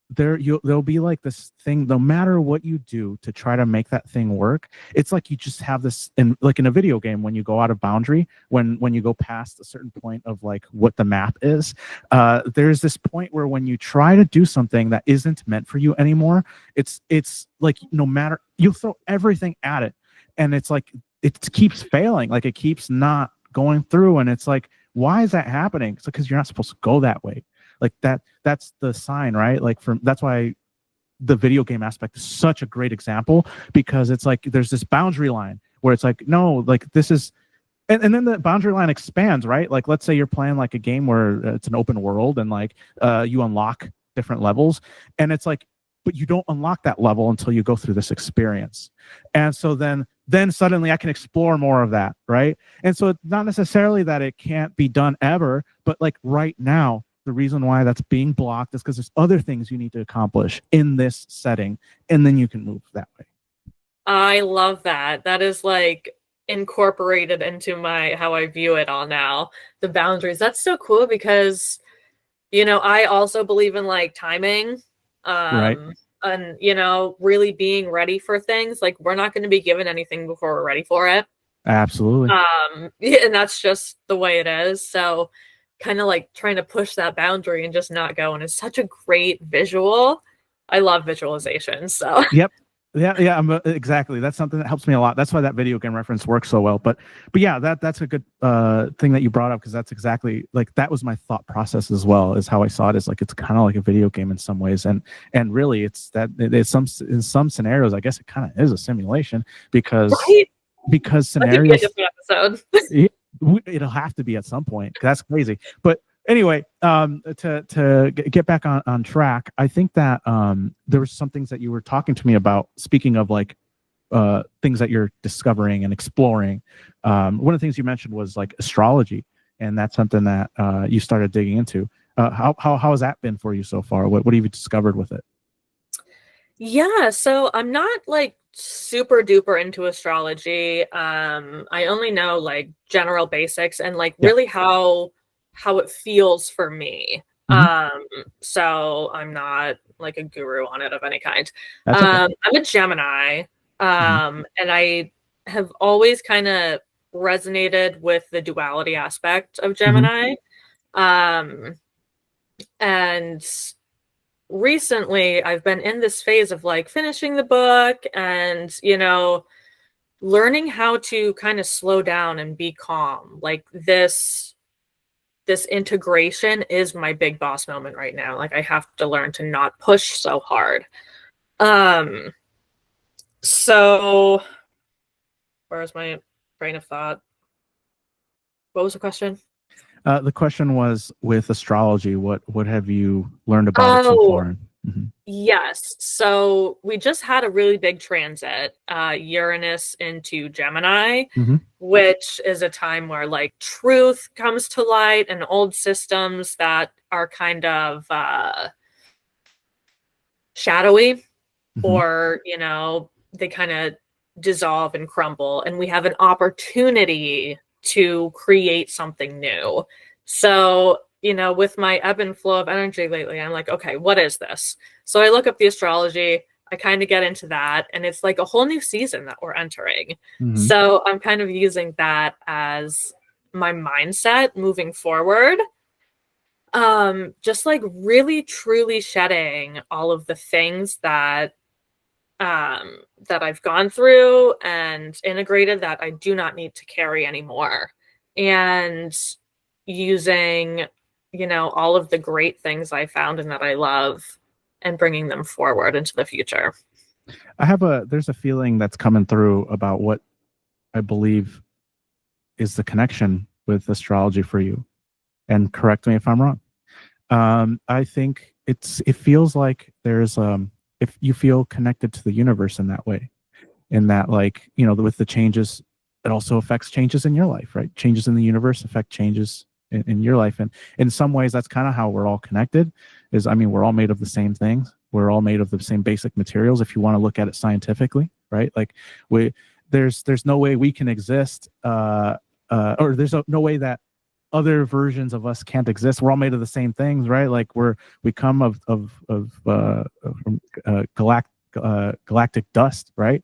there'll be like this thing, no matter what you do to try to make that thing work. It's like you just have this, like in a video game, when you go out of boundary, when you go past a certain point of like what the map is, there's this point where when you try to do something that isn't meant for you anymore, it's like no matter, you throw everything at it, and it's like it keeps failing, like it keeps not going through, and it's like, why is that happening? It's because you're not supposed to go that way. Like that's the sign, right? Like that's why the video game aspect is such a great example, because it's like there's this boundary line where it's like, no, like this is, and then the boundary line expands, right? Like let's say you're playing like a game where it's an open world and like you unlock different levels, and it's like, but you don't unlock that level until you go through this experience. And so then suddenly I can explore more of that, right? And so it's not necessarily that it can't be done ever, but like right now, the reason why that's being blocked is because there's other things you need to accomplish in this setting, and then you can move that way. I love that. That is like incorporated into how I view it all now. The boundaries. That's so cool because I also believe in like timing. Right. And really being ready for things. Like we're not going to be given anything before we're ready for it. Absolutely. And that's just the way it is. So kind of like trying to push that boundary and just not go. And it's such a great visual. I love visualization. So Yep. Yeah, exactly. That's something that helps me a lot. That's why that video game reference works so well. But yeah, that's a good thing that you brought up, because that's exactly like that was my thought process as well, is how I saw it, as like it's kind of like a video game in some ways, and really it's in some scenarios I guess it kind of is a simulation, because right? scenarios. That could be a different episode. It'll have to be at some point. That's crazy. But anyway, to get back on track, I think that there were some things that you were talking to me about. Speaking of like things that you're discovering and exploring, one of the things you mentioned was like astrology, and that's something that you started digging into. How has that been for you so far? What have you discovered with it? Yeah, so I'm not like super duper into astrology. I only know like general basics and like Yeah. really how it feels for me. Mm-hmm. So I'm not like a guru on it of any kind. That's okay. I'm a Gemini, Mm-hmm. and I have always kind of resonated with the duality aspect of Mm-hmm. Gemini. And recently I've been in this phase of like finishing the book and, you know, learning how to kind of slow down and be calm. Like this integration is my big boss moment right now. Like I have to learn to not push so hard. So where's my train of thought? What was the question? The question was, with astrology, what have you learned about it so Oh, far? Mhm. yes. So we just had a really big transit, Uranus into Gemini, Mhm. which is a time where like truth comes to light and old systems that are kind of shadowy, Mhm. or, you know, they kind of dissolve and crumble. And we have an opportunity to create something new. So, you know, with my ebb and flow of energy lately, I'm like, okay, what is this? So I look up the astrology, I kind of get into that, and it's like a whole new season that we're entering. Mhm. So I'm kind of using that as my mindset moving forward. Just like really truly shedding all of the things that I've gone through and integrated that I do not need to carry anymore. And using, you know, all of the great things I found and that I love and bringing them forward into the future. There's a feeling that's coming through about what I believe is the connection with astrology for you. And correct me if I'm wrong. I think it feels like there's if you feel connected to the universe in that way, in that, like, you know, with the changes, it also affects changes in your life, right? Changes in the universe affect changes in your life, and in some ways that's kind of how we're all connected. I mean, we're all made of the same things, we're all made of the same basic materials, if you want to look at it scientifically, right? Like, we there's no way we can exist, or there's no way that other versions of us can't exist. We're all made of the same things, right? Like, we come from galactic dust, right?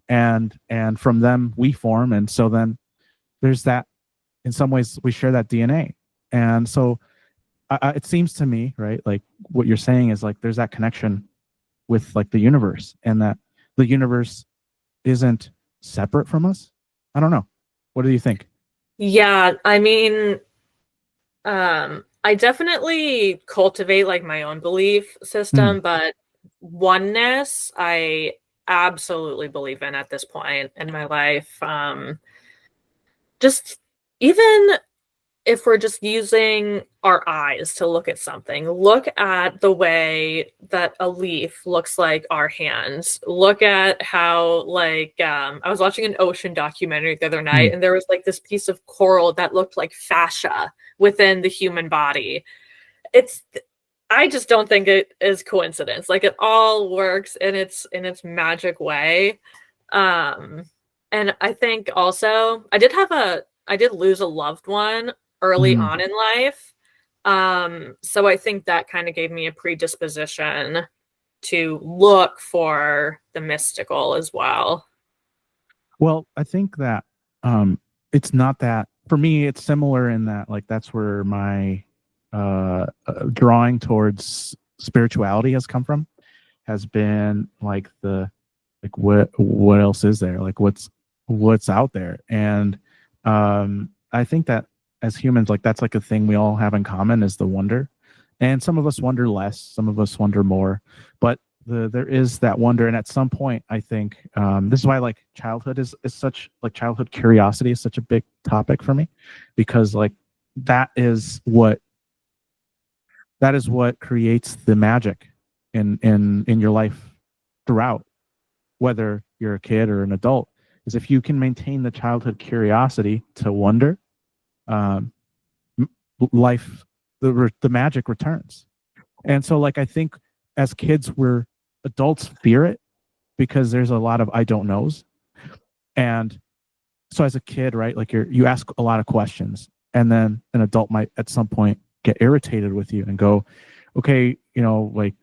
And from them we form, and so then there's that. In some ways, we share that DNA, and so it seems to me, right? Like, what you're saying is, like, there's that connection with, like, the universe, and that the universe isn't separate from us. I don't know. What do you think? Yeah, I mean, I definitely cultivate like my own belief Mm, system, but oneness, I absolutely believe in at this point in my life. Just even if we're just using our eyes to look at something, look at the way that a leaf looks like our hands. Look at how, like, I was watching an ocean documentary the other night, mm, and there was like this piece of coral that looked like fascia within the human body. It's, I just don't think it is coincidence. Like it all works in its magic way. Um, and I think also I did lose a loved one early mm. on in life. So I think that kind of gave me a predisposition to look for the mystical as well. Well, I think that it's not that, for me. It's similar in that, like, that's where my drawing towards spirituality has come from. Has been like, what else is there? Like, what's out there? And I think that as humans, like, that's like a thing we all have in common, is the wonder. And some of us wonder less, some of us wonder more, but there is that wonder. And at some point, I think this is why, like, childhood is such, like, childhood curiosity is such a big topic for me, because, like, that is what creates the magic in your life throughout, whether you're a kid or an adult. Is if you can maintain the childhood curiosity to wonder, um, life, the magic returns. And so, like, I think as kids, adults fear it because there's a lot of I don't knows. And so as a kid, right, like, you ask a lot of questions, and then an adult might at some point get irritated with you and go, okay, like,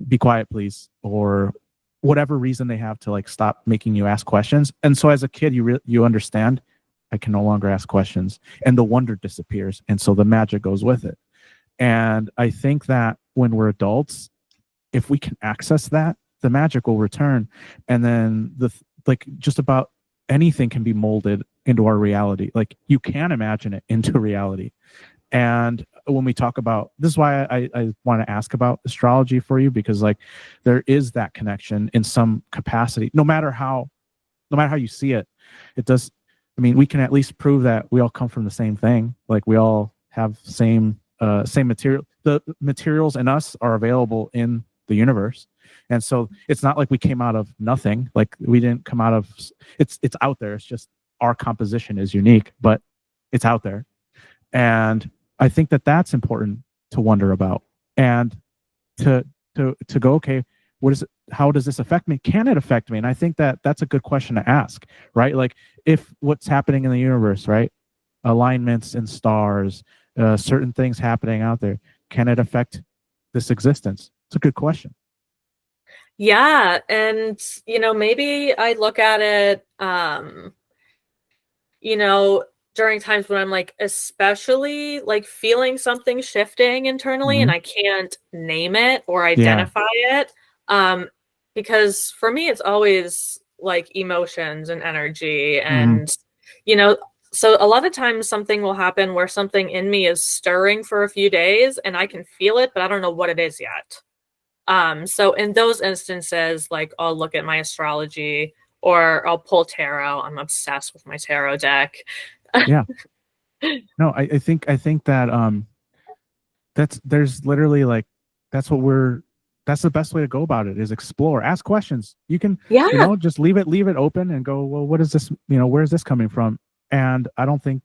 be quiet, please, or whatever reason they have to, like, stop making you ask questions. And so as a kid, you understand, I can no longer ask questions, and the wonder disappears, and so the magic goes with it. And I think that when we're adults, if we can access that, the magic will return, and then like just about anything can be molded into our reality. Like you can imagine it into reality. And when we talk about this, is why I want to ask about astrology for you, because like there is that connection in some capacity, no matter how you see it. It does. I mean, we can at least prove that we all come from the same thing. Like we all have same material. The materials in us are available in the universe, and so it's not like we came out of nothing. Like we didn't come out of. It's out there. It's just our composition is unique, but it's out there. And I think that that's important to wonder about, and to go, okay, what is it, how does this affect me? Can it affect me? And I think that that's a good question to ask, right? Like if what's happening in the universe, right? Alignments in stars, certain things happening out there, can it affect this existence? It's a good question. Yeah, and maybe I look at it during times when I'm like especially like feeling something shifting internally and I can't name it or identify it. Because for me it's always like emotions and energy and so a lot of times something will happen where something in me is stirring for a few days and I can feel it, but I don't know what it is yet. So in those instances, like I'll look at my astrology or I'll pull tarot. I'm obsessed with my tarot deck. Yeah. No, I think that there's literally like that's the best way to go about it, is explore, ask questions. You can just leave it open and go, well, what is this, where's this coming from? And I don't think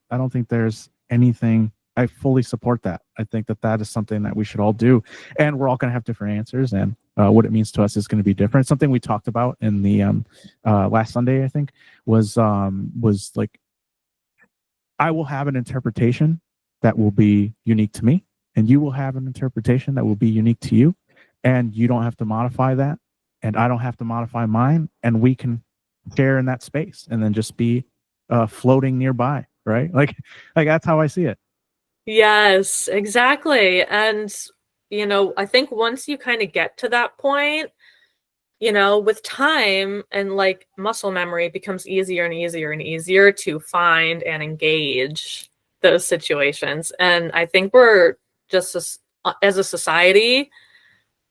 there's anything. I fully support that. I think that is something that we should all do, and we're all going to have different answers, and what it means to us is going to be different. Something we talked about in the last Sunday, I think, was like, I will have an interpretation that will be unique to me, and you will have an interpretation that will be unique to you, and you don't have to modify that, and I don't have to modify mine, and we can share in that space and then just be floating nearby, right? Like that's how I see it. Yes, exactly. And I think once you kind of get to that point, with time and like muscle memory, it becomes easier and easier and easier to find and engage those situations. And I think we're just as a society,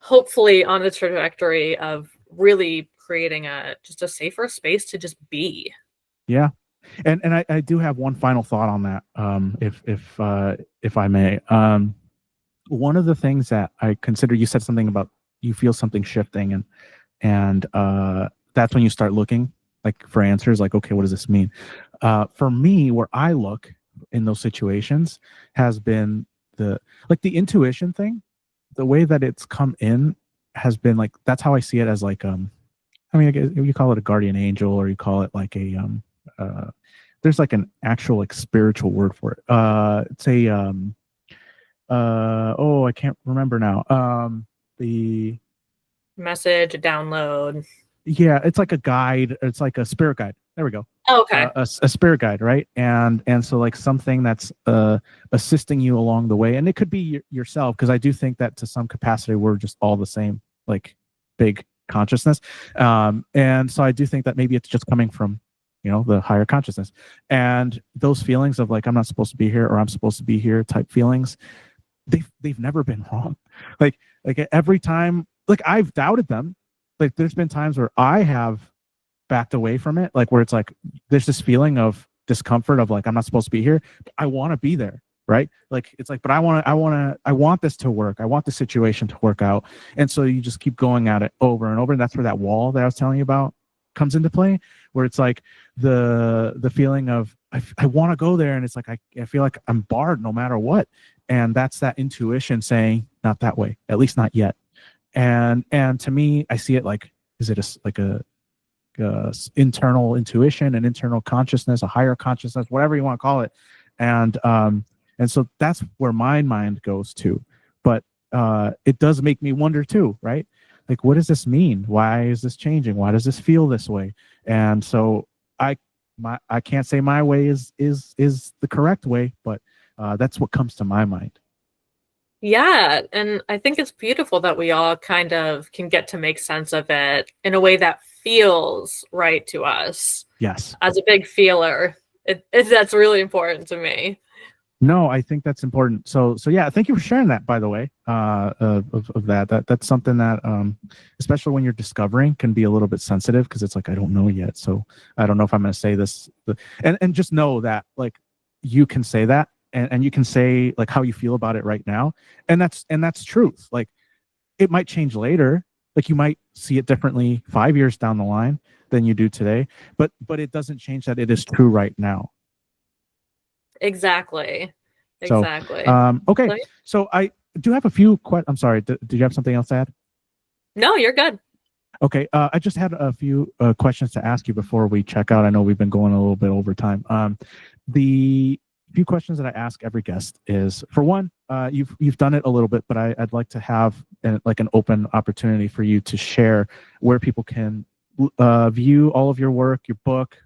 hopefully on the trajectory of really creating just a safer space to just be. Yeah. And I do have one final thought on that, if I may. One of the things that I consider, you said something about you feel something shifting, and that's when you start looking like for answers, like, okay, what does this mean? For me, where I look in those situations has been the intuition thing. The way that it's come in has been like, that's how I see it, as like I mean, I guess you call it a guardian angel, or you call it like a there's like an actual like spiritual word for it. It's a I can't remember now. The Message, download. Yeah, it's like a guide. It's like a spirit guide. There we go. Oh, okay. A spirit guide, right? And so like something that's assisting you along the way, and it could be yourself, because I do think that to some capacity we're just all the same, like big consciousness. And so I do think that maybe it's just coming from the higher consciousness, and those feelings of like, I'm not supposed to be here, or I'm supposed to be here type feelings, they've never been wrong. Like every time, like I've doubted them. Like there's been times where I have backed away from it, like where it's like there's this feeling of discomfort of like, I'm not supposed to be here. I want to be there, right? Like it's like, but I want this to work. I want the situation to work out. And so you just keep going at it over and over. And that's where that wall that I was telling you about comes into play, where it's like the feeling of I want to go there, and it's like I feel like I'm barred no matter what. And that's that intuition saying, not that way, at least not yet. And to me, I see it like, is it a internal intuition, an internal consciousness, a higher consciousness, whatever you want to call it. And so that's where my mind goes to. But it does make me wonder too, right? Like, what does this mean? Why is this changing? Why does this feel this way? And so I can't say my way is the correct way, but that's what comes to my mind. Yeah, and I think it's beautiful that we all kind of can get to make sense of it in a way that feels right to us. Yes. As a big feeler, that's really important to me. No, I think that's important. So yeah, thank you for sharing that, by the way, of that. That's something that, especially when you're discovering, can be a little bit sensitive because it's like, I don't know yet. So I don't know if I'm going to say this. And just know that, like, you can say that, and you can say, like, how you feel about it right now. And that's truth. Like, it might change later. Like, you might see it differently 5 years down the line than you do today. But it doesn't change that it is true right now. Exactly. So, Exactly. okay. So I do have a few I'm sorry. Did you have something else to add? No, you're good. Okay. I just had a few questions to ask you before we check out. I know we've been going a little bit over time. The few questions that I ask every guest is, for one, you've done it a little bit, but I'd like to have like an open opportunity for you to share where people can view all of your work, your book,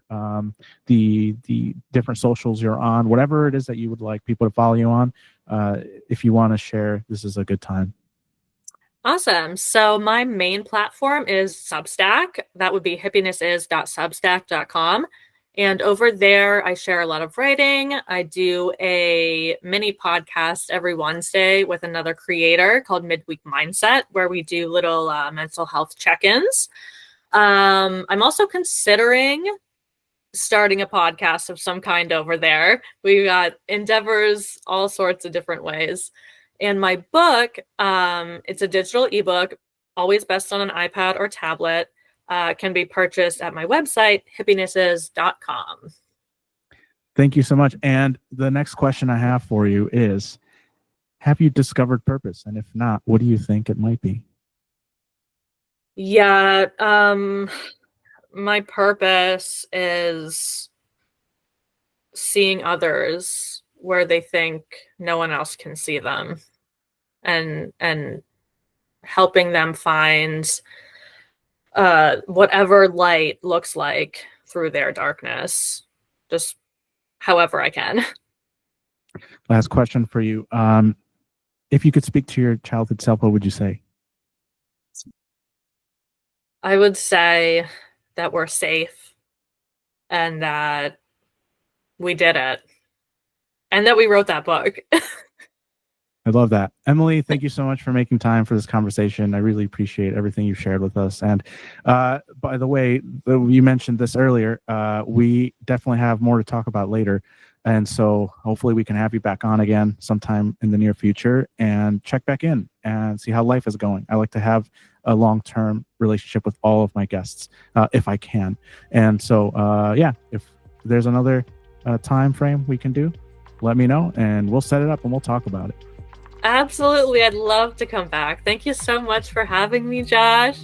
the different socials you're on, whatever it is that you would like people to follow you on. If you want to share, this is a good time. Awesome. So my main platform is Substack. That would be hippinessis.substack.com. And over there, I share a lot of writing. I do a mini podcast every Wednesday with another creator called Midweek Mindset, where we do little mental health check-ins. I'm also considering starting a podcast of some kind over there. We've got endeavors all sorts of different ways. And my book, it's a digital ebook, always best on an iPad or tablet, can be purchased at my website, hippinessis.com. Thank you so much. And the next question I have for you is, have you discovered purpose? And if not, what do you think it might be? Yeah, my purpose is seeing others where they think no one else can see them, and helping them find whatever light looks like through their darkness, just however I can. Last question for you. If you could speak to your childhood self, what would you say? I would say that we're safe and that we did it and that we wrote that book. I love that. Emily, thank you so much for making time for this conversation. I really appreciate everything you've shared with us. And by the way, you mentioned this earlier. We definitely have more to talk about later. And so hopefully we can have you back on again sometime in the near future and check back in and see how life is going. I like to have a long-term relationship with all of my guests, if I can. And so, yeah, if there's another time frame we can do, let me know and we'll set it up and we'll talk about it. Absolutely. I'd love to come back. Thank you so much for having me, Josh.